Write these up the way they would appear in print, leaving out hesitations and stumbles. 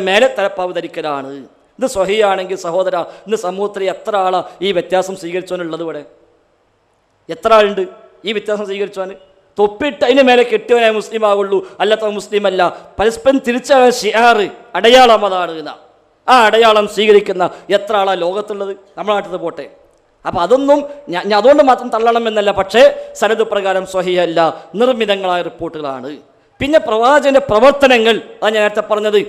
മേലെ തലപ്പാവ് ധരിക്കലാണ്. ഇത് സ്വഹിയാണെങ്കിൽ സഹോദര, ഇന്ന് സമൂഹത്തിൽ എത്ര ആളാ ഈ വ്യത്യാസം സ്വീകരിച്ചവനുള്ളത്? ഇവിടെ എത്ര ആളുണ്ട് ഈ വ്യത്യാസം സ്വീകരിച്ചവന്? തൊപ്പിട്ട് അതിന് മേലെ കെട്ടിയവനായ മുസ്ലിം ആവുള്ളൂ, അല്ലാത്ത മുസ്ലിം അല്ല. പരസ്പരം തിരിച്ചറിയാൻ ഷിയാറ് അടയാളം അതാണ് എന്നാ. ആ അടയാളം സ്വീകരിക്കുന്ന എത്ര ആളാ ലോകത്തുള്ളത്? നമ്മുടെ നാട്ടിൽ പോട്ടെ. അപ്പം അതൊന്നും ഞാൻ അതുകൊണ്ട് മാത്രം തള്ളണം എന്നല്ല, പക്ഷേ സനദ് പ്രകാരം സ്വഹിയല്ല, നിർമ്മിതങ്ങളായ റിപ്പോർട്ടുകളാണ്. പിന്നെ പ്രവാചകന്റെ പ്രവർത്തനങ്ങൾ, അതാണ് ഞാൻ നേരത്തെ പറഞ്ഞത്.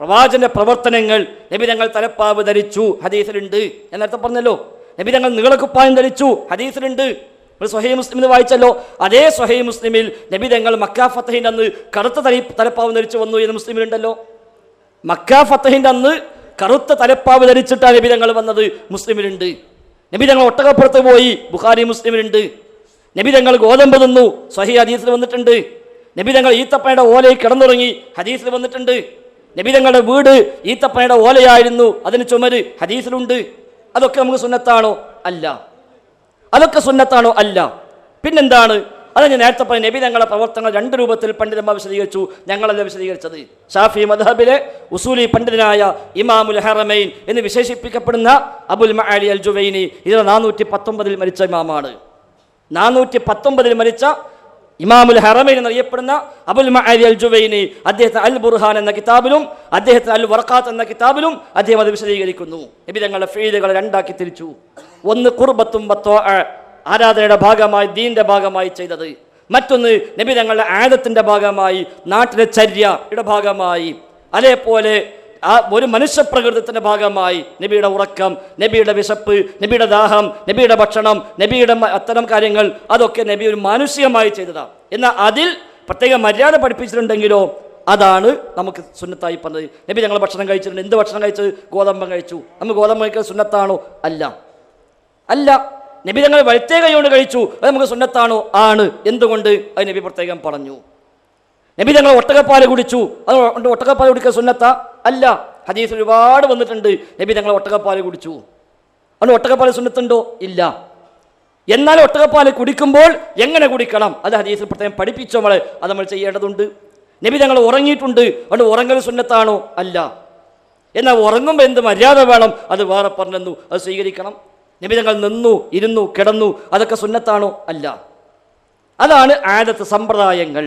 പ്രവാചകന്റെ പ്രവർത്തനങ്ങൾ, നബി തങ്ങൾ തലപ്പാവ് ധരിച്ചു, ഹദീസിലുണ്ട്. ഞാൻ നേരത്തെ പറഞ്ഞല്ലോ. നബി തങ്ങൾ നീളക്കുപ്പായം ധരിച്ചു, ഹദീസിലുണ്ട്. സ്വഹീഹ് മുസ്ലിമിൽ വായിച്ചല്ലോ. അതേ സ്വഹീഹ് മുസ്ലിമിൽ നബി തങ്ങൾ മക്കാ ഫതഹിന്റെ അന്ന് കറുത്ത തലപ്പാവ് ധരിച്ചു വന്നു എന്ന് മുസ്ലിമിലുണ്ടല്ലോ. മക്കാ ഫതഹിന്റെ അന്ന് കറുത്ത തലപ്പാവ് ധരിച്ചിട്ടാണ് നബി തങ്ങൾ വന്നത്, മുസ്ലിമിലുണ്ട്. നബി തങ്ങൾ ഒട്ടകപ്പുറത്ത് പോയി, ബുഖാരി മുസ്ലിമിലുണ്ട്. നബി തങ്ങൾ ഗോതമ്പ് തിന്നു, സ്വഹീഹ് ഹദീസിൽ വന്നിട്ടുണ്ട്. നബി തങ്ങൾ ഈത്തപ്പനയുടെ ഓലയിൽ കിടന്നുറങ്ങി, ഹദീസിൽ വന്നിട്ടുണ്ട്. നബി തങ്ങളുടെ വീട് ഈത്തപ്പനയുടെ ഓലയായിരുന്നു, അതിന് ചുമര്, ഹദീസിലുണ്ട്. അതൊക്കെ നമുക്ക് സുന്നത്താണോ? അല്ല. അതൊക്കെ സുന്നത്താണോ? അല്ല. പിന്നെന്താണ്? അത് ഞാൻ നേരത്തെ പറഞ്ഞ നബി തങ്ങളുടെ പ്രവർത്തനങ്ങൾ രണ്ട് രൂപത്തിൽ പണ്ഡിതന്മാർ വിശദീകരിച്ചു, ഞങ്ങളല്ല വിശദീകരിച്ചത്. ഷാഫി മദ്ഹബിലെ ഉസൂലി പണ്ഡിതനായ ഇമാമുൽ ഹറമൈൻ എന്ന് വിശേഷിപ്പിക്കപ്പെടുന്ന അബുൽ മഅലി അൽ ജുവൈനി 419 മരിച്ച ഇമാമാണ്. 419 മരിച്ച ഇമാമുൽ ഹറമൈൻ എന്നറിയപ്പെടുന്ന അബുൽ മഅലി അൽ ജുവൈനി അദ്ദേഹത്തിന് അൽ ബുർഹാൻ എന്ന കിതാബിലും അദ്ദേഹത്തിന് അൽ വർഖാത്ത് എന്ന കിതാബിലും അദ്ദേഹം അത് വിശദീകരിക്കുന്നു. നബി തങ്ങളുടെ ഫീലുകളെ രണ്ടാക്കി തിരിച്ചു. ഒന്ന് ഖുർബത്തും വത്വാഅ, ആരാധനയുടെ ഭാഗമായി, ദീന്റെ ഭാഗമായി ചെയ്തത്. മറ്റൊന്ന് നബി തങ്ങളുടെ ആദത്തിന്റെ ഭാഗമായി, നാട്ടിലെ ചര്യയുടെ ഭാഗമായി. അതേപോലെ ഒരു മനുഷ്യപ്രകൃതത്തിന്റെ ഭാഗമായി നബിയുടെ ഉറക്കം, നബിയുടെ വിശപ്പ്, നബിയുടെ ദാഹം, നബിയുടെ ഭക്ഷണം, നബിയുടെ അത്തരം കാര്യങ്ങൾ, അതൊക്കെ നബി ഒരു മാനുഷികമായി ചെയ്തതാണ്. എന്നാൽ അതിൽ പ്രത്യേക മര്യാദ പഠിപ്പിച്ചിട്ടുണ്ടെങ്കിലോ അതാണ് നമുക്ക് സുന്നത്തായി പറഞ്ഞത്. നബി ഞങ്ങൾ ഭക്ഷണം കഴിച്ചിട്ടുണ്ട്. എന്ത് ഭക്ഷണം കഴിച്ചത്? ഗോതമ്പം കഴിച്ചു. നമ്മൾ ഗോതമ്പ് കഴിക്കാൻ സുന്നത്താണോ? അല്ല. അല്ല. നബി ഞങ്ങൾ വലത്തേ കൈകൊണ്ട് കഴിച്ചു, അത് നമുക്ക് സുന്നത്താണോ? ആണ്. എന്തുകൊണ്ട്? അത് നബി പ്രത്യേകം പറഞ്ഞു. നബി ഞങ്ങൾ ഒട്ടകപ്പാല് കുടിച്ചു, അതുകൊണ്ട് ഒട്ടകപ്പാല് കുടിക്കാൻ സുന്നത്താ? അല്ല. ഹദീസ് ഒരുപാട് വന്നിട്ടുണ്ട്, നബി ഞങ്ങൾ ഒട്ടകപ്പാല് കുടിച്ചു, അതുകൊണ്ട് ഒട്ടകപ്പാല് സുന്നത്തുണ്ടോ? ഇല്ല. എന്നാൽ ഒട്ടകപ്പാല് കുടിക്കുമ്പോൾ എങ്ങനെ കുടിക്കണം അത് ഹദീസിൽ പ്രത്യേകം പഠിപ്പിച്ചു നമ്മളെ, അത് നമ്മൾ ചെയ്യേണ്ടതുണ്ട്. നബി ഞങ്ങൾ ഉറങ്ങിയിട്ടുണ്ട്, അതുകൊണ്ട് ഉറങ്ങൽ സുന്നത്താണോ? അല്ല. എന്നാൽ ഉറങ്ങുമ്പോൾ എന്ത് മര്യാദ വേണം അത് വേറെ പറഞ്ഞു, അത് സ്വീകരിക്കണം. നബി ഞങ്ങൾ നിന്നു, ഇരുന്നു, കിടന്നു, അതൊക്കെ സുന്നത്താണോ? അല്ല. അതാണ് ആദത്ത്, സമ്പ്രദായങ്ങൾ.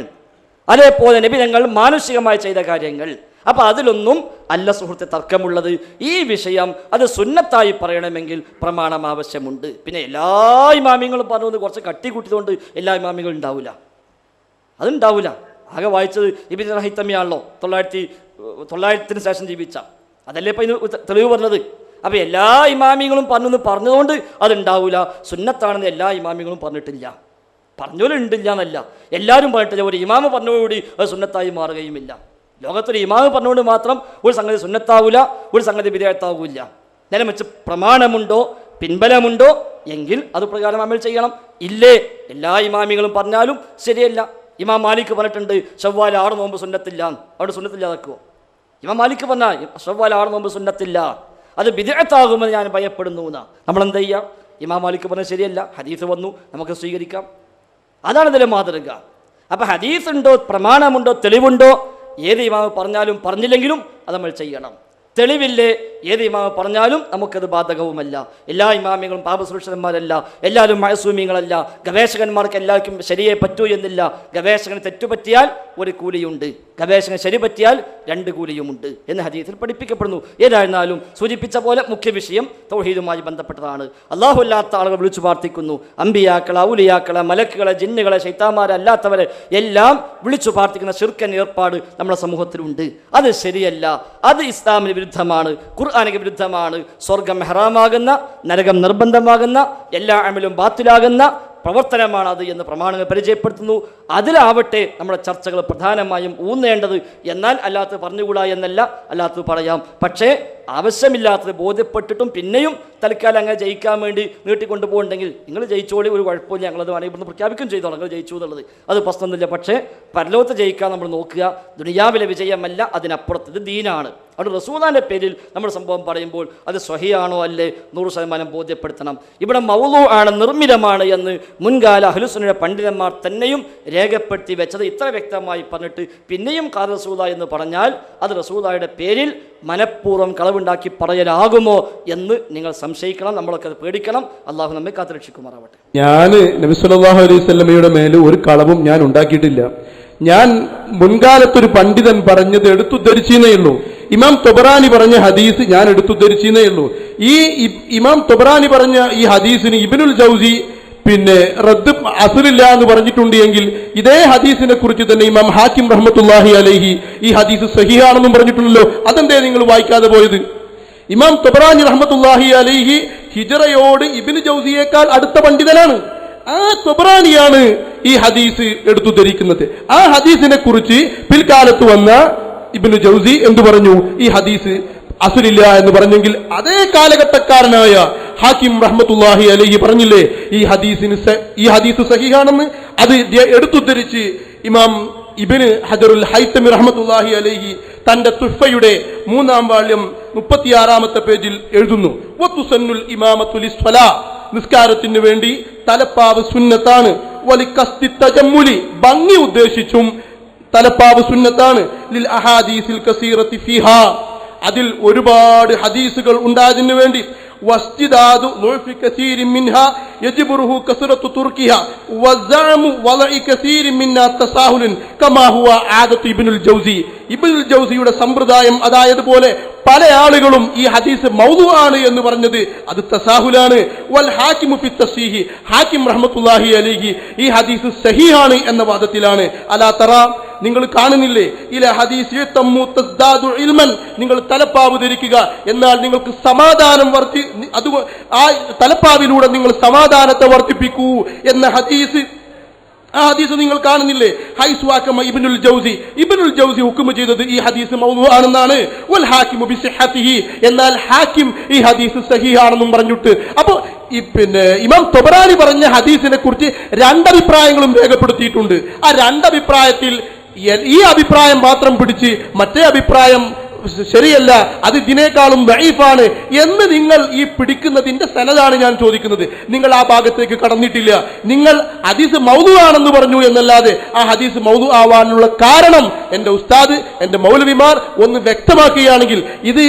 അതേപോലെ നബി ഞങ്ങൾ മാനുഷികമായി ചെയ്ത കാര്യങ്ങൾ. അപ്പം അതിലൊന്നും അല്ല സുഹൃത്തെ തർക്കമുള്ളത്. ഈ വിഷയം അത് സുന്നത്തായി പറയണമെങ്കിൽ പ്രമാണം ആവശ്യമുണ്ട്. പിന്നെ എല്ലാ ഇമാമിങ്ങളും പറഞ്ഞത് കുറച്ച് കട്ടിക്കൂട്ടിയതുകൊണ്ട് എല്ലാ ഇമാമികളും ഉണ്ടാവില്ല, അതുണ്ടാവില്ല. ആകെ വായിച്ചത് ഇബ്നു ഹൈത്തമിയാണല്ലോ, 900 ശേഷം ജീവിച്ച, അതല്ലേ ഇപ്പം ഇതിന് തെളിവ് പറഞ്ഞത്. അപ്പം എല്ലാ ഇമാമിങ്ങളും പറഞ്ഞതുകൊണ്ട് അതുണ്ടാവില്ല. സുന്നത്താണെന്ന് എല്ലാ ഇമാമികളും പറഞ്ഞിട്ടില്ല. പറഞ്ഞോലും ഉണ്ടില്ല എന്നല്ല, എല്ലാവരും പറഞ്ഞിട്ടില്ല. ഒരു ഇമാമ് പറഞ്ഞതോടുകൂടി അത് സുന്നത്തായി മാറുകയുമില്ല. ലോകത്തൊരു ഇമാമ് പറഞ്ഞുകൊണ്ട് മാത്രം ഒരു സംഗതി സുന്നത്താവില്ല, ഒരു സംഗതി ബിദ്അത്താവില്ല. നേരെ വെച്ച് പ്രമാണമുണ്ടോ, പിൻബലമുണ്ടോ എങ്കിൽ അത് പ്രകാരം അമൽ ചെയ്യണം. ഇല്ലേ എല്ലാ ഇമാമികളും പറഞ്ഞാലും ശരിയല്ല. ഇമാം മാലിക് പറഞ്ഞിട്ടുണ്ട് ശവ്വാൽ 6 നോമ്പ് സുന്നത്തില്ല, അവിടെ സുന്നത്തില്ലാതാക്കുമോ? ഇമാം മാലിക് പറഞ്ഞാൽ ശവ്വാൽ 6 നോമ്പ് സുന്നത്തില്ല, അത് ബിദ്അത്താകുമെന്ന് ഞാൻ ഭയപ്പെടുന്നു എന്നാ. നമ്മളെന്താ ചെയ്യുക? ഇമാം മാലിക് പറഞ്ഞാൽ ശരിയല്ല, ഹദീസ് വന്നു, നമുക്ക് സ്വീകരിക്കാം. അതാണ് ഇതിലെ മാതൃക. അപ്പം ഹദീസ് ഉണ്ടോ, പ്രമാണമുണ്ടോ, തെളിവുണ്ടോ, ഏത് ഇമാമ് പറഞ്ഞാലും പറഞ്ഞില്ലെങ്കിലും അത് നമ്മൾ ചെയ്യണം. തെളിവില്ലേ, ഏത് ഇമാമ് പറഞ്ഞാലും നമുക്കത് ബാധകവുമല്ല. എല്ലാ ഇമാമികളും പാപസുരക്ഷന്മാരല്ല, എല്ലാവരും മഅസൂമികളല്ല. ഗവേഷകന്മാർക്ക് എല്ലാവർക്കും ശരിയെ പറ്റൂ എന്നില്ല. ഗവേഷകന് തെറ്റുപറ്റിയാൽ ഒരു കൂലിയുണ്ട്, ഗവേഷകൻ ശരി പറ്റിയാൽ 2 കൂലിയുമുണ്ട് എന്ന് ഹദീസിൽ പഠിപ്പിക്കപ്പെടുന്നു. ഏതായിരുന്നാലും സൂചിപ്പിച്ച പോലെ മുഖ്യ വിഷയം തൗഹീദുമായി ബന്ധപ്പെട്ടതാണ്. അല്ലാഹു അല്ലാത്ത ആളുകൾ വിളിച്ചു പ്രാർത്ഥിക്കുന്നു. അമ്പിയാക്കളെ, ഔലിയാക്കളെ, മലക്കുകളെ, ജിന്നുകളെ, ശൈത്താന്മാരെ അല്ലാത്തവരെ എല്ലാം വിളിച്ചു പ്രാർത്ഥിക്കുന്ന ശിർക്കൻ ഏർപ്പാട് നമ്മുടെ സമൂഹത്തിലുണ്ട്. അത് ശരിയല്ല, അത് ഇസ്ലാമിന് വിരുദ്ധമാണ്, ഖുർആനിക വിരുദ്ധമാണ്. സ്വർഗം ഹറാമാകുന്ന, നരകം നിർബന്ധമാകുന്ന, എല്ലാ അമലും ബാത്തിലാകുന്ന പ്രവർത്തനമാണ് അത് എന്ന് പ്രമാണങ്ങൾ പരിചയപ്പെടുത്തുന്നു. അതിലാവട്ടെ നമ്മുടെ ചർച്ചകൾ പ്രധാനമായും ഊന്നേണ്ടത്. എന്നാൽ അല്ലാത്തത് പറഞ്ഞുകൂടാ എന്നല്ല, അല്ലാത്തത് പറയാം. പക്ഷേ ആവശ്യമില്ലാത്തത് ബോധ്യപ്പെട്ടിട്ടും പിന്നെയും തൽക്കാലം അങ്ങനെ ജയിക്കാൻ വേണ്ടി നീട്ടിക്കൊണ്ടു പോകുന്നുണ്ടെങ്കിൽ നിങ്ങൾ ജയിച്ചോളി, ഒരു കുഴപ്പമില്ല, ഞങ്ങളത് വേണമെങ്കിൽ ഇവിടുന്ന് പ്രഖ്യാപിക്കും ചെയ്തോളാം, നിങ്ങൾ ജയിച്ചു എന്നുള്ളത്, അത് പ്രശ്നമൊന്നുമില്ല. പക്ഷേ പരലോകത്ത് ജയിക്കാൻ നമ്മൾ നോക്കുക. ദുനിയാവിലെ വിജയമല്ല, അതിനപ്പുറത്ത് ഇത് ദീനാണ്. അവിടെ റസൂലാൻ്റെ പേരിൽ നമ്മൾ സംഭവം പറയുമ്പോൾ അത് സ്വഹിയാണോ അല്ലേ 100% ബോധ്യപ്പെടുത്തണം. ഇവിടെ മൗലൂ ആണ്, നിർമ്മിതമാണ് എന്ന് മുൻകാല അഹ്ലുസുന്നയുടെ പണ്ഡിതന്മാർ തന്നെയും രേഖപ്പെടുത്തി വെച്ചത് ഇത്ര വ്യക്തമായി പറഞ്ഞിട്ട് പിന്നെയും ഖാല റസൂല എന്ന് പറഞ്ഞാൽ അത് റസൂലായുടെ പേരിൽ മനഃപൂർവ്വം കളവുണ്ടാക്കി പറയലാകുമോ എന്ന് നിങ്ങൾ സംശയിക്കണം. നമ്മളൊക്കെ അത് പേടിക്കണം. അള്ളാഹു നമ്മെ കാത്തുരക്ഷിക്കുമാറാവട്ടെ. ഞാൻ നബി സല്ലല്ലാഹു അലൈഹി വസല്ലമയുടെ മേൽ ഒരു കളവും ഞാൻ ഉണ്ടാക്കിയിട്ടില്ല. ഞാൻ മുൻകാലത്തൊരു പണ്ഡിതൻ പറഞ്ഞത് എടുത്തുദ്ധരിച്ചേ ഉള്ളൂ. ഇമാം തൊബറാനി പറഞ്ഞ ഹദീസ് ഞാൻ എടുത്തുദ്ധരിച്ചേ ഉള്ളൂ. ഈ ഇമാം തൊബറാനി പറഞ്ഞ ഈ ഹദീസിന് ഇബ്നുൽ ജൗസി റദ്ദ് അസ്റില്ല എന്ന് പറഞ്ഞിട്ടുണ്ട് എങ്കിൽ ഇതേ ഹദീസിനെ കുറിച്ച് തന്നെ ഇമാം ഹാക്കിം റഹ്മത്തുള്ളാഹി അലൈഹി ഈ ഹദീസ് സഹീഹാണെന്നും പറഞ്ഞിട്ടുണ്ടല്ലോ. അതെന്തേ നിങ്ങൾ വായിക്കാതെ പോയത്? ഇമാം തൊബറാനി റഹ്മത്തുള്ളാഹി അലൈഹി ഹിജറയോട് ഇബ്നു ജൗസിയേക്കാൾ അടുത്ത പണ്ഡിതനാണ്. ആ തൊബറാനിയാണ് ഈ ഹദീസ് എടുത്തുദ്ധരിക്കുന്നത്. ആ ഹദീസിനെ കുറിച്ച് പിൽക്കാലത്ത് വന്ന ഇബ്നു ജൗസി എന്തു പറഞ്ഞു? ഈ ഹദീസ് അസ്റില്ല എന്ന് പറഞ്ഞെങ്കിൽ അതേ കാലഘട്ടക്കാരനായ ഹാക്കിം റഹ്മത്തുള്ളാഹി അലൈഹി പറഞ്ഞില്ലേ ഈ ഹദീസ് സഹീഹാണെന്ന്. അത് എടുത്തുദ്ധരിച്ച് ഇമാം ഇബ്നു ഹജറുൽ ഹൈതമി റഹ്മത്തുള്ളാഹി അലൈഹി തന്റെ തുഹ്ഫയുടെ 3-ാം വാള്യം 36-ാമത്തെ പേജിൽ എഴുതുന്നു, വതുസന്നുൽ ഇമാമത്തു ലിസ്സലാ, നിസ്കാരത്തിന് വേണ്ടി തലപ്പാവ് സുന്നത്താണ്. വലിഖസ്തി തജമ്മുലി, ഭംഗി ഉദ്ദേശിച്ചും തലപ്പാവ് സുന്നത്താണ്. ലിൽ അഹാദീസിൽ കസീറത്തി ഫീഹാ, അതിൽ ഒരുപാട് ഹദീസുകൾ ഉണ്ടായതിനു വേണ്ടി. വസ്തിദാദു ളുഫി കസീരിൻ മിൻഹാ യജ്ബറുഹു കസറത്തു തുർക്കിഹാ വസഅമു വളഇ കസീരിൻ മിന്നാ തസാഹുലൻ കമാ ഹുവ ആദത്തു ഇബ്നുൽ ജൗസി. ഇബ്നുൽ ജൗസിയുടെ സമ്പ്രദായം അതായതുപോലെ പല ആളുകളും ഈ ഹദീസ് മൗദൂ ആണ് എന്ന് പറഞ്ഞത് അത് തസാഹുലാണ്. വൽ ഹാക്കിമു ഫി തസ്ഹീഹി, ഹാക്കിം റഹ്മത്തുള്ളാഹി അലൈഹി ഈ ഹദീസ് സഹീഹാണ് എന്ന വാദത്തിലാണ്. അലാ തറ, നിങ്ങൾ കാണുന്നില്ലേ, ഇല ഹദീസ് തമ്മു തസ്ദാദു ഇൽമൻ, നിങ്ങൾ തലപ്പാവ് ധരിക്കുക എന്നാൽ നിങ്ങൾക്ക് സമാധാനം അത് ആ തലപ്പാവിലൂടെ നിങ്ങൾ സമാധാനത്തെ വർദ്ധിപ്പിക്കൂ എന്ന ഹദീസ്. ആ ഹദീസ് നിങ്ങൾ കാണുന്നില്ലേ? ഹൈസ്വാക്കമ ഇബ്നുൽ ജൗസി ഹുക്മ ചെയ്തത് ഈ ഹദീസ് മൗദൂ ആണെന്നാണ്. വൽ ഹാക്കിമു ബിസിഹ്ഹതിഹി, എന്നാൽ ഹാക്കിം ഈ ഹദീസ് സഹീഹാണെന്നും പറഞ്ഞിട്ട്. അപ്പോൾ ഇമാം തൊബറാനി പറഞ്ഞ ഹദീസിനെ കുറിച്ച് 2 അഭിപ്രായങ്ങളും രേഖപ്പെടുത്തിയിട്ടുണ്ട്. ആ 2 അഭിപ്രായത്തിൽ ഈ അഭിപ്രായം മാത്രം പിടിച്ച് മറ്റേ അഭിപ്രായം ശരിയല്ല, അത് ഇതിനേക്കാളും ദഈഫാണ് എന്ന് നിങ്ങൾ ഈ പിടിക്കുന്നതിന്റെ സനദാണ് ഞാൻ ചോദിക്കുന്നത്. നിങ്ങൾ ആ ഭാഗത്തേക്ക് കടന്നിട്ടില്ല. നിങ്ങൾ ഹദീസ് മൗദൂ ആണെന്ന് പറഞ്ഞു എന്നല്ലാതെ ആ ഹദീസ് മൗദൂ ആവാനുള്ള കാരണം എന്റെ ഉസ്താദ്, എന്റെ മൗലവിമാർ ഒന്ന് വ്യക്തമാക്കുകയാണെങ്കിൽ ഇത്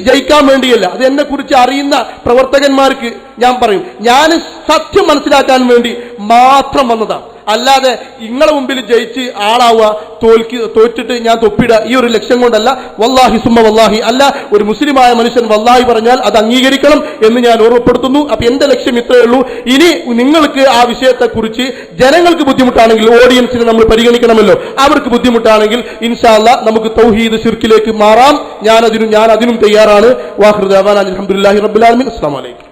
ജയിക്കാൻ വേണ്ടിയല്ല, അത് എന്നെ കുറിച്ച് അറിയുന്ന പ്രവർത്തകന്മാർക്ക് ഞാൻ പറയും, ഞാൻ സത്യം മനസ്സിലാക്കാൻ വേണ്ടി മാത്രം വന്നതാണ്. അല്ലാതെ നിങ്ങളെ മുമ്പിൽ ജയിച്ച് ആളാവുക, തോറ്റിട്ട് ഞാൻ തൊപ്പിടുക, ഈ ഒരു ലക്ഷ്യം കൊണ്ടല്ല. വല്ലാഹി സുമ്മ വല്ലാഹി അല്ല, ഒരു മുസ്ലിമായ മനുഷ്യൻ വല്ലാഹി പറഞ്ഞാൽ അത് അംഗീകരിക്കണം എന്ന് ഞാൻ ഓർമ്മപ്പെടുത്തുന്നു. അപ്പൊ എന്റെ ലക്ഷ്യം ഇത്രയേ ഉള്ളൂ. ഇനി നിങ്ങൾക്ക് ആ വിഷയത്തെക്കുറിച്ച് ജനങ്ങൾക്ക് ബുദ്ധിമുട്ടാണെങ്കിൽ, ഓഡിയൻസിനെ നമ്മൾ പരിഗണിക്കണമല്ലോ, അവർക്ക് ബുദ്ധിമുട്ടാണെങ്കിൽ ഇൻഷാ അല്ലാഹ് നമുക്ക് തൗഹീദ് ശിർക്കിലേക്ക് മാറാം. ഞാൻ അതിനും തയ്യാറാണ്. വാഖിറു ദഅവാനാ അൽഹംദുലില്ലാഹി റബ്ബിൽ ആലമീൻ. അസ്സലാമു അലൈക്കും.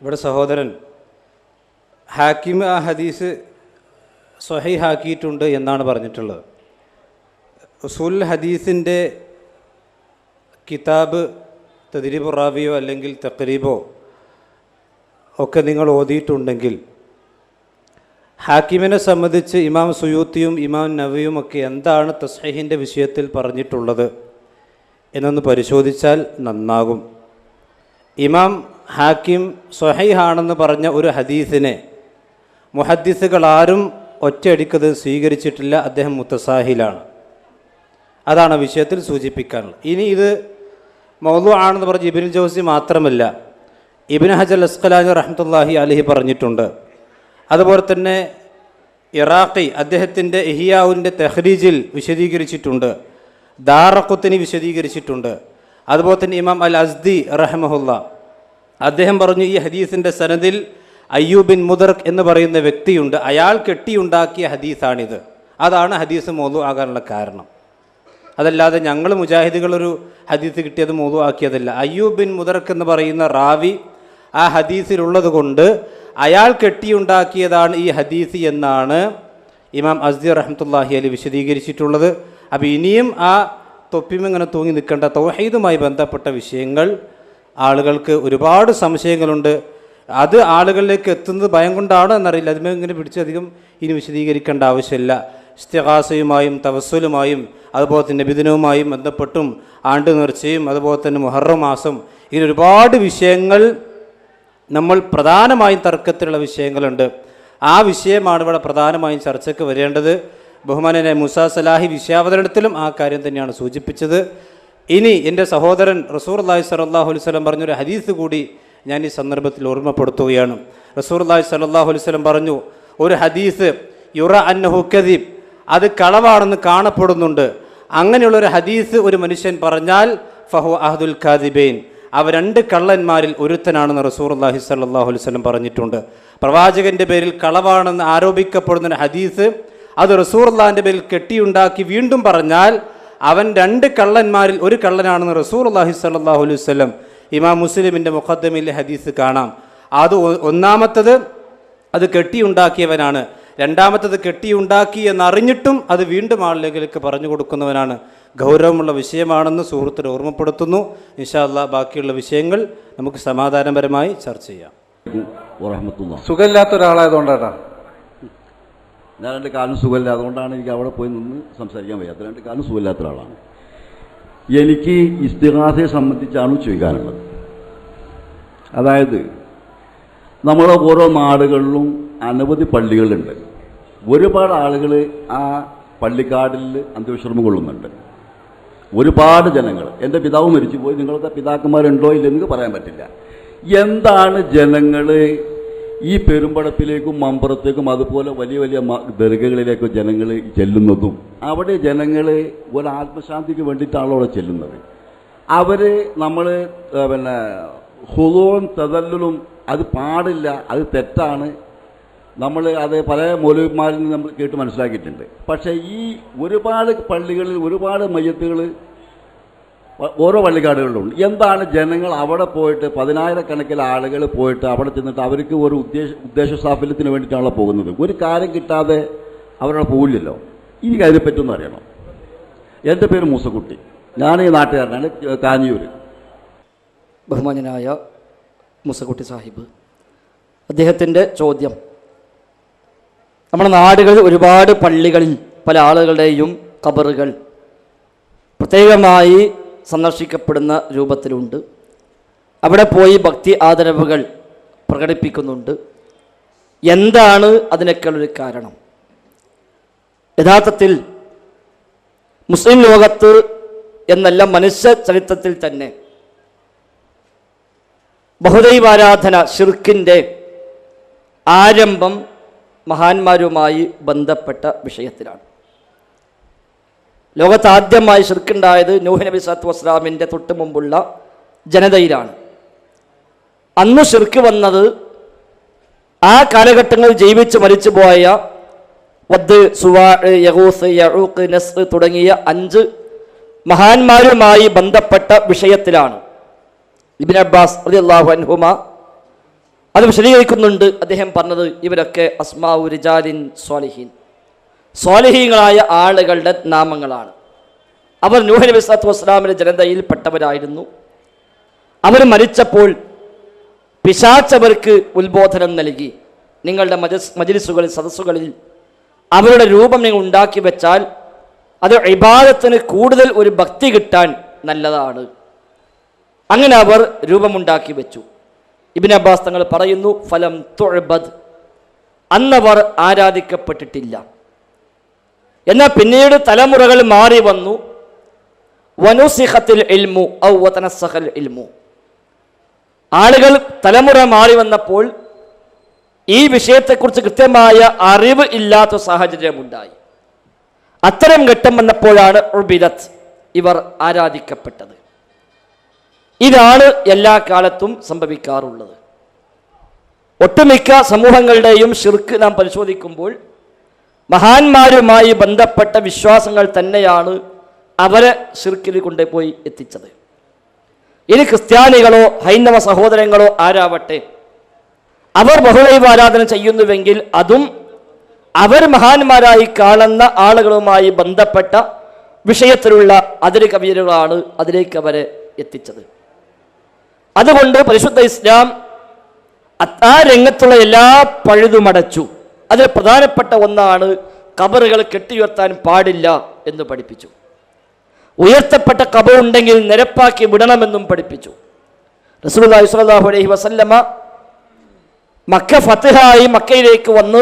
ഇവിടെ സഹോദരൻ ഹാക്കിം ആ ഹദീസ് സ്വഹീഹാക്കിയിട്ടുണ്ട് എന്നാണ് പറഞ്ഞിട്ടുള്ളത്. ഉസൂൽ ഹദീസിൻ്റെ കിതാബ് തദ്രീബു റാവിയോ അല്ലെങ്കിൽ തഖ്രീബോ ഒക്കെ നിങ്ങൾ ഓതിയിട്ടുണ്ടെങ്കിൽ ഹാക്കിമിനെ സംബന്ധിച്ച് ഇമാം സുയൂത്തിയും ഇമാം നവവിയും ഒക്കെ എന്താണ് തസ്ഹീഹിൻ്റെ വിഷയത്തിൽ പറഞ്ഞിട്ടുള്ളത് എന്നൊന്ന് പരിശോധിച്ചാൽ നന്നാകും. ഇമാം ഹാക്കിം സ്വഹീഹാണെന്ന് പറഞ്ഞ ഒരു ഹദീസിനെ മുഹദ്ദിസുകൾ ആരും ഒറ്റയടിക്കത് സ്വീകരിച്ചിട്ടില്ല. അദ്ദേഹം മുത്തസാഹിലാണ്. അതാണ് വിഷയത്തിൽ സൂചിപ്പിക്കാനുള്ളത്. ഇനി ഇത് മൗദൂ ആണെന്ന് പറഞ്ഞ് ഇബ്നുൽ ജൗസി മാത്രമല്ല, ഇബ്നു ഹജർ അസ്ഖലാനി റഹ്മത്തുള്ളാഹി അലൈഹി പറഞ്ഞിട്ടുണ്ട്. അതുപോലെ തന്നെ ഇറാഖി അദ്ദേഹത്തിൻ്റെ ഇഹ്യാഉൻ്റെ തഖ്രീജിൽ വിശദീകരിച്ചിട്ടുണ്ട്. ദാറഖുത്നി വിശദീകരിച്ചിട്ടുണ്ട്. അതുപോലെ തന്നെ ഇമാം അൽ അസ്ദി റഹ്മഹുല്ലാ അദ്ദേഹം പറഞ്ഞു, ഈ ഹദീസിൻ്റെ സനദിൽ അയ്യൂബ് ബിൻ മുദർക്ക് എന്ന് പറയുന്ന വ്യക്തിയുണ്ട്, അയാൾ കെട്ടിയുണ്ടാക്കിയ ഹദീസാണിത്. അതാണ് ഹദീസ് മൗദൂ ആകാനുള്ള കാരണം. അതല്ലാതെ ഞങ്ങൾ മുജാഹിദുകളൊരു ഹദീസ് കിട്ടിയത് മൗദൂ ആക്കിയതല്ല. അയ്യൂബ് ബിൻ മുദർക്ക് എന്ന് പറയുന്ന റാവി ആ ഹദീസിലുള്ളത് കൊണ്ട് അയാൾ കെട്ടിയുണ്ടാക്കിയതാണ് ഈ ഹദീസ് എന്നാണ് ഇമാം അസ്ദി റഹ്മത്തുള്ളാഹി അലൈഹി വിശദീകരിച്ചിട്ടുള്ളത്. അപ്പോൾ ഇനിയും ആ തൊപ്പിമിങ്ങനെ തൂങ്ങി നിൽക്കേണ്ട തൗഹീദുമായി ബന്ധപ്പെട്ട വിഷയങ്ങൾ ആളുകൾക്ക് ഒരുപാട് സംശയങ്ങളുണ്ട്. അത് ആളുകളിലേക്ക് എത്തുന്നത് ഭയം കൊണ്ടാണോ എന്നറിയില്ല. അതിനെ ഇങ്ങനെ പിടിച്ചധികം ഇനി വിശദീകരിക്കേണ്ട ആവശ്യമില്ല. ഇസ്തിഗാസയുമായും തവസ്സുലുമായും അതുപോലെ തന്നെ നബിദിനവുമായും ബന്ധപ്പെട്ടും ആണ്ട് നേർച്ചയും അതുപോലെ തന്നെ മുഹറം മാസം ഇങ്ങനെ ഒരുപാട് വിഷയങ്ങൾ നമ്മൾ പ്രധാനമായും തർക്കത്തിലുള്ള വിഷയങ്ങളുണ്ട്. ആ വിഷയമാണ് ഇവിടെ പ്രധാനമായും ചർച്ചയ്ക്ക് വരേണ്ടത്. ബഹുമാനനായ മൂസാ സലാഹി വിഷയാവതരണത്തിലും ആ കാര്യം തന്നെയാണ് സൂചിപ്പിച്ചത്. ഇനി എൻ്റെ സഹോദരൻ റസൂലുള്ളാഹി സ്വല്ലല്ലാഹു അലൈഹി വസല്ലം പറഞ്ഞൊരു ഹദീസ് കൂടി ഞാൻ ഈ സന്ദർഭത്തിൽ ഓർമ്മപ്പെടുത്തുകയാണ്. റസൂലുള്ളാഹി സ്വല്ലല്ലാഹു അലൈഹി വസല്ലം പറഞ്ഞു, ഒരു ഹദീസ് യുറ അന്നഹു കദീബ്, അത് കളവാണെന്ന് കാണപ്പെടുന്നുണ്ട്. അങ്ങനെയുള്ളൊരു ഹദീസ് ഒരു മനുഷ്യൻ പറഞ്ഞാൽ ഫഹു അഹദുൽ കാദിബൈൻ, അവ രണ്ട് കള്ളന്മാരിൽ ഒരുത്തനാണെന്ന് റസൂലുള്ളാഹി സ്വല്ലല്ലാഹു അലൈഹി വസല്ലം പറഞ്ഞിട്ടുണ്ട്. പ്രവാചകന്റെ പേരിൽ കളവാണെന്ന് ആരോപിക്കപ്പെടുന്ന ഹദീസ് അത് റസൂലുള്ളാഹിന്റെ പേരിൽ കെട്ടിയുണ്ടാക്കി വീണ്ടും പറഞ്ഞാൽ അവൻ രണ്ട് കള്ളന്മാരിൽ ഒരു കള്ളനാണെന്ന് റസൂലുള്ളാഹി സ്വല്ലല്ലാഹു അലൈഹി വസല്ലം ഇമാം മുസ്ലിമിൻ്റെ മുഖദ്ദമയിലെ ഹദീസ് കാണാം. അത് ഒന്നാമത്തത് അത് കെട്ടിയുണ്ടാക്കിയവനാണ്, രണ്ടാമത്തത് കെട്ടിയുണ്ടാക്കി എന്നറിഞ്ഞിട്ടും അത് വീണ്ടും ആളിലേക്ക് പറഞ്ഞു കൊടുക്കുന്നവനാണ്. ഗൗരവമുള്ള വിഷയമാണെന്ന് സുഹൃത്തിനെ ഓർമ്മപ്പെടുത്തുന്നു. ഇൻഷാ അല്ലാഹ് ബാക്കിയുള്ള വിഷയങ്ങൾ നമുക്ക് സമാധാനപരമായി ചർച്ച ചെയ്യാം. സുഖമില്ലാത്ത ഒരാളായതുകൊണ്ടാണ് ഞാൻ എൻ്റെ കാലം സുഖമില്ല, അതുകൊണ്ടാണ് എനിക്ക് അവിടെ പോയി നിന്ന് സംസാരിക്കാൻ വയ്യാത്ത. രണ്ട് കാലം സുഖമില്ലാത്ത ഒരാളാണ്. എനിക്ക് ഇസ്തിഗാസയെ സംബന്ധിച്ചാണ് ചോദിക്കാനുള്ളത്. അതായത് നമ്മുടെ ഓരോ നാടുകളിലും അനവധി പള്ളികളുണ്ട്. ഒരുപാട് ആളുകൾ ആ പള്ളിക്കാടിൽ അന്ത്യവിശ്രമം കൊള്ളുന്നുണ്ട്. ഒരുപാട് ജനങ്ങൾ. എൻ്റെ പിതാവ് മരിച്ചുപോയി, നിങ്ങളുടെ പിതാക്കന്മാരുണ്ടോ ഇല്ലെന്ന് പറയാൻ പറ്റില്ല. എന്താണ് ജനങ്ങൾ ഈ പെരുമ്പടപ്പിലേക്കും മമ്പുറത്തേക്കും അതുപോലെ വലിയ വലിയ ദർഗകളിലേക്കും ജനങ്ങൾ ചെല്ലുന്നതും? അവിടെ ജനങ്ങൾ ഒരു ആത്മശാന്തിക്ക് വേണ്ടിയിട്ടാണല്ലോ അവിടെ ചെല്ലുന്നത്. അവർ നമ്മൾ പിന്നെ ഹുദൂഉം തദല്ലുലും അത് പാടില്ല, അത് തെറ്റാണ്. നമ്മൾ അത് പല മൗലവിമാരിൽ നിന്ന് നമ്മൾ കേട്ട് മനസ്സിലാക്കിയിട്ടുണ്ട്. പക്ഷേ ഈ ഒരുപാട് പള്ളികളിൽ ഒരുപാട് മയ്യത്തുകൾ ഓരോ പള്ളിക്കാടുകളിലുണ്ട്. എന്താണ് ജനങ്ങൾ അവിടെ പോയിട്ട് 10,000 ആളുകൾ പോയിട്ട് അവിടെ ചെന്നിട്ട് അവർക്ക് ഒരു ഉദ്ദേശ സാഫല്യത്തിന് വേണ്ടിയിട്ടാണല്ലോ പോകുന്നത്. ഒരു കാര്യം കിട്ടാതെ അവരവിടെ പോകില്ലല്ലോ. എനിക്ക് അതിനെപ്പറ്റൊന്നും അറിയണം. എൻ്റെ പേര് മൂസക്കുട്ടി, ഞാൻ ഈ നാട്ടുകാരനാണ്, കാഞ്ഞൂർ. ബഹുമാന്യനായ മൂസക്കുട്ടി സാഹിബ്, അദ്ദേഹത്തിൻ്റെ ചോദ്യം, നമ്മുടെ നാടുകളിൽ ഒരുപാട് പള്ളികളിൽ പല ആളുകളുടെയും ഖബറുകൾ പ്രത്യേകമായി സന്ദർശിക്കപ്പെടുന്ന രൂപത്തിലുണ്ട്. അവിടെ പോയി ഭക്തി ആദരവുകൾ പ്രകടിപ്പിക്കുന്നുണ്ട്. എന്താണ് അതിനൊക്കെയുള്ളൊരു കാരണം? യഥാർത്ഥത്തിൽ മുസ്ലിം ലോകത്ത് എന്നല്ല മനുഷ്യ ചരിത്രത്തിൽ തന്നെ ബഹുദൈവാരാധന ഷിർക്കിൻ്റെ ആരംഭം മഹാന്മാരുമായി ബന്ധപ്പെട്ട വിഷയത്തിലാണ്. ലോകത്ത് ആദ്യമായി ഷിർക്കുണ്ടായത് നൂഹ് നബി സ്വല്ലല്ലാഹു അലൈഹി വസല്ലമിൻ്റെ തൊട്ട് മുമ്പുള്ള ജനതയിലാണ്. അന്ന് ഷിർക്ക് വന്നത് ആ കാലഘട്ടങ്ങളിൽ ജീവിച്ച് മരിച്ചുപോയ വദ്, സുവാ, യഗൂസ്, യഊഖ്, നസ്ർ തുടങ്ങിയ 5 മഹാന്മാരുമായി ബന്ധപ്പെട്ട വിഷയത്തിലാണ്. ഇബ്നു അബ്ബാസ് റളിയല്ലാഹു അൻഹുമ അത് വിശദീകരിക്കുന്നുണ്ട്. അദ്ദേഹം പറഞ്ഞത് ഇവരൊക്കെ അസ്മാഉ റിജാലിൻ സ്വാലിഹീൻ, സ്വാലിഹീങ്ങളായ ആളുകളുടെ നാമങ്ങളാണ്. അവർ നൂഹ് നബി സ്വല്ലല്ലാഹു അലൈഹി വസല്ലമിന്റെ ജനതയിൽപ്പെട്ടവരായിരുന്നു. അവർ മരിച്ചപ്പോൾ പിശാചവർക്ക് ഉത്ബോധനം നൽകി, നിങ്ങളുടെ മജ്ലിസുകളിൽ, സദസ്സുകളിൽ അവരുടെ രൂപം നിങ്ങൾ ഉണ്ടാക്കി വെച്ചാൽ അത് ഇബാദത്തിന് കൂടുതൽ ഒരു ഭക്തി കിട്ടാൻ നല്ലതാണ്. അങ്ങനെ അവർ രൂപമുണ്ടാക്കി വെച്ചു. ഇബ്നു അബ്ബാസ് തങ്ങൾ പറയുന്നു, ഫലം തുഅബദ്, അന്നവർ ആരാധിക്കപ്പെട്ടിട്ടില്ല. എന്നാൽ പിന്നീട് തലമുറകൾ മാറി വന്നു. വനുസിഖത്തിൽ ഇൽമു ഔ വതനസ്സഖൽ ഇൽമു, ആളുകൾ തലമുറ മാറി വന്നപ്പോൾ ഈ വിഷയത്തെക്കുറിച്ച് കൃത്യമായ അറിവ് ഇല്ലാത്ത സാഹചര്യമുണ്ടായി. അത്തരം ഘട്ടം വന്നപ്പോഴാണ് ഉബിദത്ത്, ഇവർ ആരാധിക്കപ്പെട്ടത്. ഇതാണ് എല്ലാ കാലത്തും സംഭവിക്കാറുള്ളത്. ഒട്ടുമിക്ക സമൂഹങ്ങളുടെയും ഷിർക്ക് നാം പരിശോധിക്കുമ്പോൾ മഹാന്മാരുമായി ബന്ധപ്പെട്ട വിശ്വാസങ്ങൾ തന്നെയാണ് അവരെ ഷിർക്കിൽ കൊണ്ടുപോയി എത്തിച്ചത്. ഇനി ക്രിസ്ത്യാനികളോ ഹൈന്ദവ സഹോദരങ്ങളോ ആരാവട്ടെ, അവർ ബഹുദൈവ ആരാധന ചെയ്യുന്നുവെങ്കിൽ അതും അവർ മഹാന്മാരായി കാണുന്ന ആളുകളുമായി ബന്ധപ്പെട്ട വിഷയത്തിലുള്ള അതിര് കവിയലുകളാണ് അതിലേക്ക് അവരെ എത്തിച്ചത്. അതുകൊണ്ട് പരിശുദ്ധ ഇസ്ലാം ആ രംഗത്തുള്ള എല്ലാ പഴുതുമടച്ചു. അതിൽ പ്രധാനപ്പെട്ട ഒന്നാണ് ഖബറുകൾ കെട്ടിയുയർത്താൻ പാടില്ല എന്ന് പഠിപ്പിച്ചു. ഉയർത്തപ്പെട്ട ഖബറുണ്ടെങ്കിൽ നിരപ്പാക്കി വിടണമെന്നും പഠിപ്പിച്ചു. റസൂലുള്ളാഹി സ്വല്ലല്ലാഹു അലൈഹി വസല്ലമ മക്ക ഫത്ഹായി മക്കയിലേക്ക് വന്ന്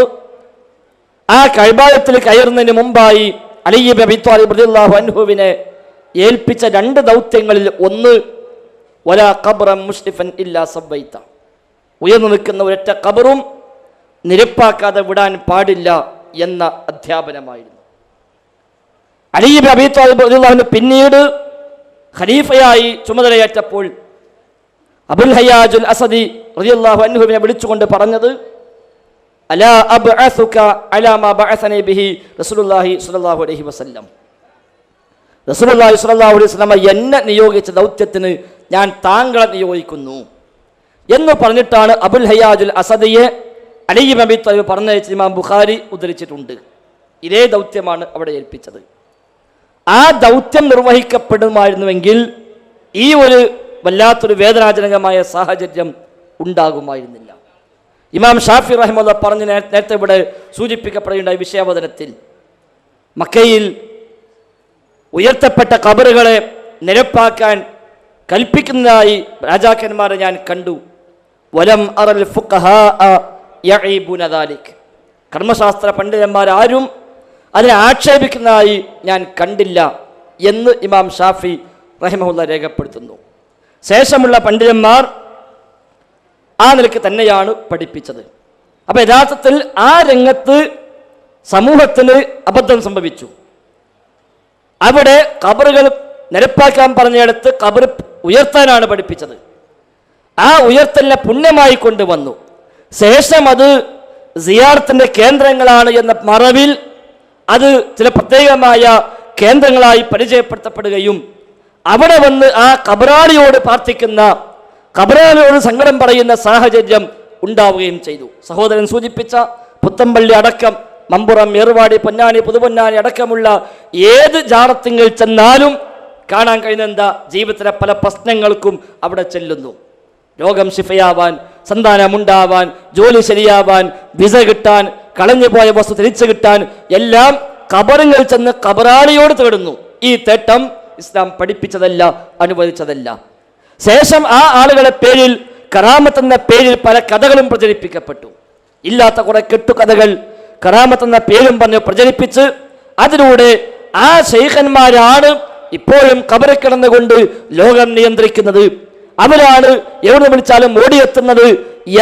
ആ കഅബയിൽ കയറുന്നതിന് മുമ്പായി അലി ഇബ്നു അബീ ത്വാലിബ് റളിയല്ലാഹു അൻഹുവിനെ ഏൽപ്പിച്ച 2 ദൗത്യങ്ങളിൽ ഒന്ന് വലാ ഖബ്റൻ മുസ്ലിഫൻ ഇല്ലാ സബ്ബൈത, ഉയർന്നു നിൽക്കുന്ന ഒരൊറ്റ ഖബറും നിരപ്പാക്കാതെ വിടാൻ പാടില്ല എന്ന അധ്യാപനമായിരുന്നു. അലി ഇബ്നു അബീ ത്വാലിബ് റളിയല്ലാഹു അൻഹു പിന്നീട് ഖലീഫയായി ചുമതലയേറ്റപ്പോൾ അബുൽ ഹയ്യാജുൽ അസദി റളിയല്ലാഹു അൻഹുവിനെ വിളിച്ചുകൊണ്ട് പറഞ്ഞത് അലാ അബ്അസുക അലാ മാ ബഅസനി ബിഹി റസൂലുള്ളാഹി സ്വല്ലല്ലാഹു അലൈഹി വസല്ലം, റസൂലുള്ളാഹി സ്വല്ലല്ലാഹു അലൈഹി വസല്ലം എന്നെ നിയോഗിച്ച ദൗത്യത്തിന് ഞാൻ താങ്കളെ നിയോഗിക്കുന്നു എന്ന് പറഞ്ഞിട്ടാണ് അബുൽ ഹയ്യാജുൽ അസദിയെ അലി ഇബ്നു അബീ ത്വാലിബ് പറഞ്ഞയച്ച ഇമാം ബുഖാരി ഉദ്ധരിച്ചിട്ടുണ്ട്. ഇതേ ദൗത്യമാണ് അവിടെ ഏൽപ്പിച്ചത്. ആ ദൗത്യം നിർവഹിക്കപ്പെടുമായിരുന്നുവെങ്കിൽ ഈ ഒരു വല്ലാത്തൊരു വേദനാജനകമായ സാഹചര്യം ഉണ്ടാകുമായിരുന്നില്ല. ഇമാം ഷാഫി റഹിമഹുല്ലാ പറഞ്ഞ് നേരത്തെ ഇവിടെ സൂചിപ്പിക്കപ്പെടുകയുണ്ടായ വിഷയാവതനത്തിൽ, മക്കയിൽ ഉയർത്തപ്പെട്ട ഖബറുകളെ നിരപ്പാക്കാൻ കൽപ്പിക്കുന്നതായി രാജാക്കന്മാരെ ഞാൻ കണ്ടു. വലം അറൽ ഫുഖഹാ യഈബുന ദാലിക്, കർമ്മശാസ്ത്ര പണ്ഡിതന്മാരാരും അതിനെ ആക്ഷേപിക്കുന്നതായി ഞാൻ കണ്ടില്ല എന്ന് ഇമാം ഷാഫി റഹിമഹുല്ലാ രേഖപ്പെടുത്തുന്നു. ശേഷമുള്ള പണ്ഡിതന്മാർ ആ നിലയ്ക്ക് തന്നെയാണ് പഠിപ്പിച്ചത്. അപ്പം യഥാർത്ഥത്തിൽ ആ രംഗത്ത് സമൂഹത്തിന് അബദ്ധം സംഭവിച്ചു. അവിടെ ഖബറുകൾ നിരപ്പാക്കാൻ പറഞ്ഞിടത്ത് ഖബർ ഉയർത്താനാണ് പഠിപ്പിച്ചത്. ആ ഉയർത്തലിനെ പുണ്യമായി കൊണ്ടുവന്നു. ശേഷം അത് സിയാറത്തിന്റെ കേന്ദ്രങ്ങളാണ് എന്ന മറവിൽ അത് ചില പ്രത്യേകമായ കേന്ദ്രങ്ങളായി പരിചയപ്പെടുത്തപ്പെടുകയും അവിടെ വന്ന് ആ ഖബറാളിയോട് പ്രാർത്ഥിക്കുന്ന, ഖബറാളിയോട് സങ്കടം പറയുന്ന സാഹചര്യം ഉണ്ടാവുകയും ചെയ്തു. സഹോദരൻ സൂചിപ്പിച്ച പുത്തമ്പള്ളി അടക്കം മമ്പുറം, ഏറുവാടി, പൊന്നാനി, പുതുപൊന്നാനി അടക്കമുള്ള ഏത് ജാറത്തിങ്കിൽ ചെന്നാലും കാണാൻ കഴിയുന്ന എന്താ, ജീവിതത്തിലെ പല പ്രശ്നങ്ങൾക്കും അവിടെ ചെല്ലുന്നു. രോഗം ശിഫയാവാൻ, സന്താനമുണ്ടാവാൻ, ജോലി ശരിയാവാൻ, വിസ കിട്ടാൻ, കളഞ്ഞുപോയ വസ്തു തിരിച്ചു കിട്ടാൻ എല്ലാം ഖബറുകൾ ചെന്ന് ഖബറാളിയോട് തേടുന്നു. ഈ തേട്ടം ഇസ്ലാം പഠിപ്പിച്ചതല്ല, അനുവദിച്ചതല്ല. ശേഷം ആ ആളുകളെ പേരിൽ, കറാമത്ത് എന്ന പേരിൽ പല കഥകളും പ്രചരിപ്പിക്കപ്പെട്ടു. ഇല്ലാത്ത കുറെ കെട്ടുകഥകൾ കറാമത്ത് എന്ന പേരും പറഞ്ഞ് പ്രചരിപ്പിച്ച് അതിലൂടെ ആ ശൈഖന്മാരാണ് ഇപ്പോഴും ഖബറിൽ കിടന്നുകൊണ്ട് ലോകം നിയന്ത്രിക്കുന്നത്, അവരാണ് എവിടെ വിളിച്ചാലും ഓടിയെത്തുന്നത്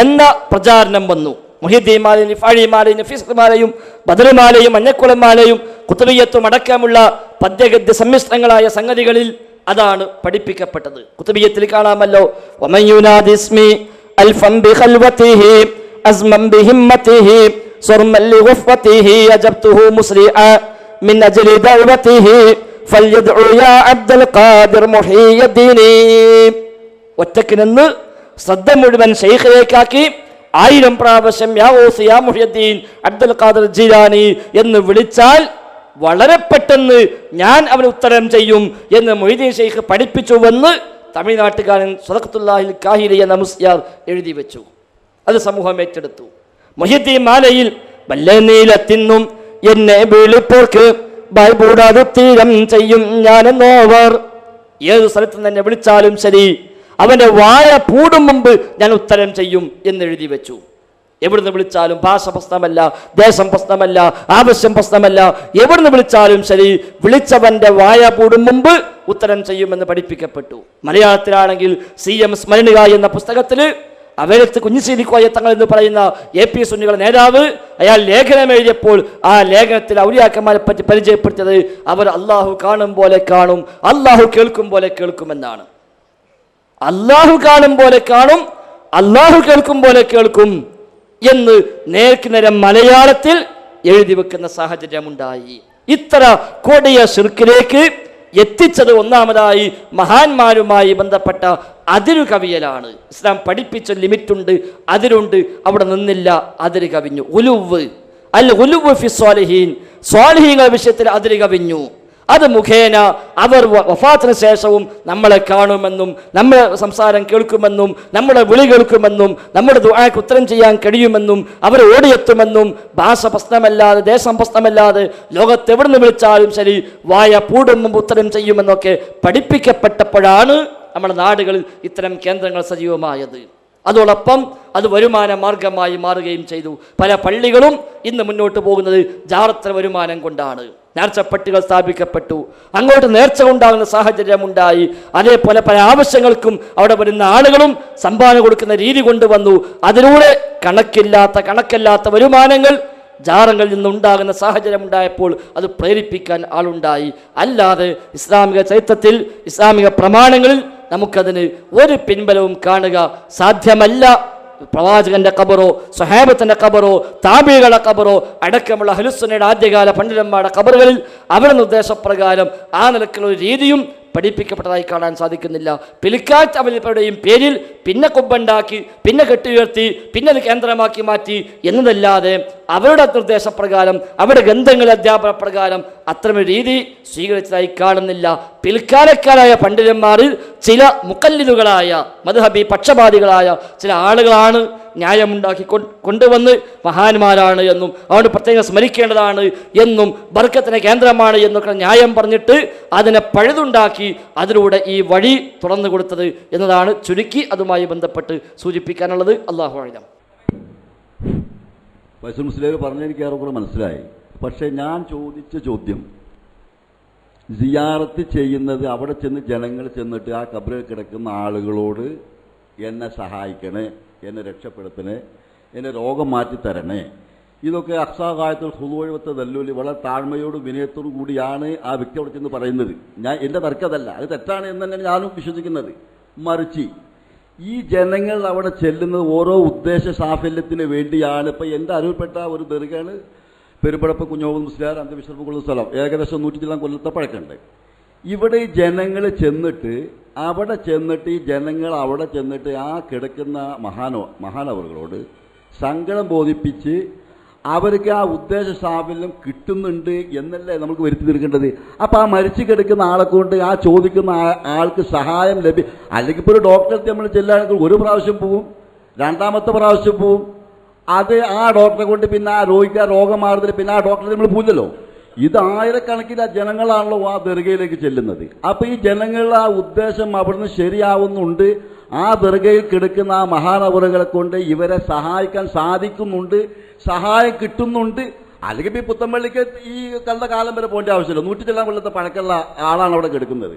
എന്ന പ്രചാരണം വന്നു. മുഹിദ്ദീൻ മാലയും റിഫാഴി മാലയും നഫീസ് മാലയും ബദറുമാലയും മഞ്ഞക്കുളം മാലയും കുത്തുബിയ്യത്തും അടക്കമുള്ള പദ്യഗദ്യ സമ്മിശ്രങ്ങളായ സംഗതികളിൽ അതാണ് പഠിപ്പിക്കപ്പെട്ടത്. കുത്തുബിയ്യത്തിൽ കാണാമല്ലോ, വമയുനാദിസ്മി അൽഫം ബിഖൽവതിഹി അസ്മം ബിഹിമ്മതിഹി സർമൻ ലിഗഫതിഹി അജബ്തുഹു മുസ്രിഅ മിൻ അജ്ലി ദഅവതിഹി ഫൽയദ്ഉ യാ അബ്ദുൽ ഖാദിർ മുഹിയ്യദ്ദീനി. ഒറ്റക്ക് നിന്ന് ശ്രദ്ധ മുഴുവൻ ശൈഖിലേക്കാക്കി 1000 പ്രാവശ്യം യാ ഗൗസ് യാ മുഹിയ്യദ്ദീൻ അബ്ദുൽ ഖാദിർ ജീലാനി എന്ന് വിളിച്ചാൽ വളരെ പെട്ടെന്ന് ഞാൻ അവന് ഉത്തരം ചെയ്യും എന്ന് മൊയ്തീൻ ഷെയ്ഖ് പഠിപ്പിച്ചുവെന്ന് തമിഴ്നാട്ടുകാരൻ സ്വദഖത്തുല്ലാഹിൽ കാഹിലി എന്ന മുസ്യാർ എഴുതി വെച്ചു. അത് സമൂഹം ഏറ്റെടുത്തു. മുഹിദ്ദീൻ മാലയിൽ വല്ലനീലത്തിന്നും എന്നെ വിളിപ്പോർക്ക് ബൈബൂടാതെ തീരം ചെയ്യും ഞാനെന്നോവർ. ഏത് സ്ഥലത്ത് നിന്ന് എന്നെ വിളിച്ചാലും ശരി, അവന്റെ വായ പൂടും മുമ്പ് ഞാൻ ഉത്തരം ചെയ്യും എന്നെഴുതി വെച്ചു. എവിടുന്ന് വിളിച്ചാലും ഭാഷ പ്രശ്നമല്ല, ദേശം പ്രശ്നമല്ല, ആവശ്യം പ്രശ്നമല്ല, എവിടുന്ന് വിളിച്ചാലും ശരി, വിളിച്ചവന്റെ വായ പൂടും മുമ്പ് ഉത്തരം ചെയ്യുമെന്ന് പഠിപ്പിക്കപ്പെട്ടു. മലയാളത്തിലാണെങ്കിൽ CM സ്മരണിക എന്ന പുസ്തകത്തിൽ അവരത്ത് കുഞ്ഞിശ്ശേരിക്കോയ തങ്ങൾ എന്ന് പറയുന്ന AP സുന്നികളുടെ നേതാവ് അയാൾ ലേഖനം എഴുതിയപ്പോൾ ആ ലേഖനത്തിൽ ഔലിയാക്കന്മാരെ പറ്റി പരിചയപ്പെടുത്തിയത് അവർ അള്ളാഹു കാണും പോലെ കാണും, അള്ളാഹു കേൾക്കും പോലെ കേൾക്കുമെന്നാണ്. അള്ളാഹു കാണും പോലെ കാണും, അള്ളാഹു കേൾക്കും പോലെ കേൾക്കും എന്ന് നേർക്ക് നേരം മലയാളത്തിൽ എഴുതി വെക്കുന്ന സാഹചര്യമുണ്ടായി. ഇത്ര കൊടിയ ശിർക്കിലേക്ക് എത്തിച്ചത് ഒന്നാമതായി മഹാന്മാരുമായി ബന്ധപ്പെട്ട അതിരു കവിയലാണ്. ഇസ്ലാം പഠിപ്പിച്ച ലിമിറ്റുണ്ട്, അതിരുണ്ട്, അവിടെ നിന്നില്ല, അതിര് കവിഞ്ഞു. ഉലുവ് അൽ ഉലുവ് ഫി സ്വാലിഹീൻ, സ്വാലിഹീങ്ങളുടെ വിഷയത്തിൽ അതിര് കവിഞ്ഞു. അത് മുഖേന അവർ വഫാത്തിന് ശേഷവും നമ്മളെ കാണുമെന്നും നമ്മുടെ സംസാരം കേൾക്കുമെന്നും നമ്മുടെ വിളി കേൾക്കുമെന്നും നമ്മുടെ ദുആക്ക് ഉത്തരം ചെയ്യാൻ കഴിയുമെന്നും അവർ ഓടിയെത്തുമെന്നും ഭാഷ പ്രശ്നമല്ലാതെ ദേശം പ്രശ്നമല്ലാതെ ലോകത്ത് എവിടെ നിന്ന് വിളിച്ചാലും ശരി വായ പൂടും മുമ്പ് ഉത്തരം ചെയ്യുമെന്നൊക്കെ പഠിപ്പിക്കപ്പെട്ടപ്പോഴാണ് നമ്മുടെ നാടുകളിൽ ഇത്തരം കേന്ദ്രങ്ങൾ സജീവമായത്. അതോടൊപ്പം അത് വരുമാന മാർഗമായി മാറുകയും ചെയ്തു. പല പള്ളികളും ഇന്ന് മുന്നോട്ട് പോകുന്നത് ജാറത്ര വരുമാനം കൊണ്ടാണ്. നേർച്ചപ്പെട്ടികൾ സ്ഥാപിക്കപ്പെട്ടു, അങ്ങോട്ട് നേർച്ച ഉണ്ടാകുന്ന സാഹചര്യമുണ്ടായി. അതേപോലെ പല ആവശ്യങ്ങൾക്കും അവിടെ വരുന്ന ആളുകളും സംഭാവന കൊടുക്കുന്ന രീതി കൊണ്ടുവന്നു. അതിലൂടെ കണക്കല്ലാത്ത വരുമാനങ്ങൾ ജാറങ്ങളിൽ നിന്നുണ്ടാകുന്ന സാഹചര്യം ഉണ്ടായപ്പോൾ അത് പ്രേരിപ്പിക്കാൻ ആളുണ്ടായി. അല്ലാതെ ഇസ്ലാമിക ചരിത്രത്തിൽ ഇസ്ലാമിക പ്രമാണങ്ങളിൽ നമുക്കതിന് ഒരു പിൻബലവും കാണുക സാധ്യമല്ല. പ്രവാചകന്റെ ഖബറോ സ്വഹാബത്തിന്റെ ഖബറോ താബികളുടെ ഖബറോ അടക്കമുള്ള അഹ്ലുസുന്നയുടെ ആദ്യകാല പണ്ഡിതന്മാരുടെ ഖബറുകളിൽ അവരുടെ നിർദ്ദേശപ്രകാരം ആ നിലക്കുള്ള ഒരു രീതിയും പഠിപ്പിക്കപ്പെട്ടതായി കാണാൻ സാധിക്കുന്നില്ല. പിൽക്കാറ്റ് അവരുടെയും പേരിൽ പിന്നെ കുബ്ബുണ്ടാക്കി, പിന്നെ കെട്ടിയുയർത്തി, പിന്നെ അത് കേന്ദ്രമാക്കി മാറ്റി എന്നതല്ലാതെ അവരുടെ നിർദ്ദേശപ്രകാരം അവരുടെ ഗ്രന്ഥങ്ങളുടെ അധ്യാപന പ്രകാരം അത്തരമൊരു രീതി സ്വീകരിച്ചതായി കാണുന്നില്ല. പിൽക്കാലക്കാരായ പണ്ഡിതന്മാരിൽ ചില മുഖല്ലിദുകളായ മദ്ഹബി പക്ഷപാതികളായ ചില ആളുകളാണ് ന്യായമുണ്ടാക്കി കൊണ്ടുവന്ന് മഹാന്മാരാണ് എന്നും അതുകൊണ്ട് പ്രത്യേകം സ്മരിക്കേണ്ടതാണ് എന്നും ബർക്കത്തിന് കേന്ദ്രമാണ് എന്നൊക്കെ ന്യായം പറഞ്ഞിട്ട് അതിനെ പഴുതുണ്ടാക്കി അതിലൂടെ ഈ വഴി തുറന്നു കൊടുത്തത് എന്നതാണ് ചുരുക്കി അതുമായി ബന്ധപ്പെട്ട് സൂചിപ്പിക്കാനുള്ളത്. അല്ലാഹു അഅലം. ഫൈസൽ മുസ്ലിയാർ പറഞ്ഞെനിക്ക് ഏറെക്കുറെ മനസ്സിലായി. പക്ഷേ ഞാൻ ചോദിച്ച ചോദ്യം, സിയാറത്ത് ചെയ്യുന്നത് അവിടെ ചെന്ന് ജനങ്ങൾ ചെന്നിട്ട് ആ ഖബറിൽ കിടക്കുന്ന ആളുകളോട് എന്നെ സഹായിക്കണേ, എന്നെ രക്ഷപ്പെടുത്തണേ, എന്നെ രോഗം മാറ്റിത്തരണേ, ഇതൊക്കെ അക്സാകായത്തിൽ ഹുദൂവത്തെ ദല്ലൂലി വളരെ താഴ്മയോടും വിനയത്തോടു കൂടിയാണ് ആ വ്യക്തി അവിടെ ചെന്ന് പറയുന്നത്. എൻ്റെ തർക്കതല്ല, അത് തെറ്റാണ് എന്ന് തന്നെയാണ് ഞാനും വിശ്വസിക്കുന്നത്. മറിച്ച് ഈ ജനങ്ങൾ അവിടെ ചെല്ലുന്നത് ഓരോ ഉദ്ദേശ സാഫല്യത്തിന് വേണ്ടിയാണ്. ഇപ്പം എൻ്റെ അറിവിൽപ്പെട്ട ഒരു ദർഗയാണ് പെരുമ്പടപ്പ് കുഞ്ഞോബ് മുസ്ലിയാർ അന്ത്യവിശ്രമമുള്ള സ്ഥലം, ഏകദേശം 100 ചില്ലാൻ കൊല്ലത്തെ പഴക്കമുണ്ട്. ഇവിടെ ഈ ജനങ്ങൾ ചെന്നിട്ട് ഈ ജനങ്ങൾ അവിടെ ചെന്നിട്ട് ആ കിടക്കുന്ന മഹാനവറുകളോട് സങ്കടം ബോധിപ്പിച്ച് അവർക്ക് ആ ഉദ്ദേശ സാഫല്യം കിട്ടുന്നുണ്ട് എന്നല്ലേ നമുക്ക് വരുത്തി തീർക്കേണ്ടത്. അപ്പോൾ ആ മരിച്ചു കിടക്കുന്ന ആളെ കൊണ്ട് ആ ചോദിക്കുന്ന ആൾക്ക് സഹായം അല്ലെങ്കിൽ ഇപ്പോൾ ഒരു ഡോക്ടറെ നമ്മൾ ചെല്ലുകയാണെങ്കിൽ ഒരു പ്രാവശ്യം പോവും, രണ്ടാമത്തെ പ്രാവശ്യം പോവും. അത് ആ ഡോക്ടറെ കൊണ്ട് പിന്നെ ആ രോഗിക്ക് ആ രോഗം മാറുന്നില്ല, പിന്നെ ആ ഡോക്ടറെ നമ്മൾ പോയില്ലല്ലോ. ഇത് ആയിരക്കണക്കിന് ജനങ്ങളാണല്ലോ ആ ദർഗയിലേക്ക് ചെല്ലുന്നത്. അപ്പോൾ ഈ ജനങ്ങളുടെ ആ ഉദ്ദേശം അവിടുന്ന് ശരിയാവുന്നുണ്ട്. ആ ദർഗയിൽ കിടക്കുന്ന ആ മഹാനവറുകളെ കൊണ്ട് ഇവരെ സഹായിക്കാൻ സാധിക്കുന്നുണ്ട്, സഹായം കിട്ടുന്നുണ്ട്. അല്ലെങ്കിൽ ഈ പുത്തമ്പള്ളിക്ക് ഈ കണ്ട കാലം വരെ പോകേണ്ട ആവശ്യമില്ല. 100 ചില്ലാൻ കൊല്ലത്തെ പഴക്കമുള്ള ആളാണ് അവിടെ കിടക്കുന്നത്.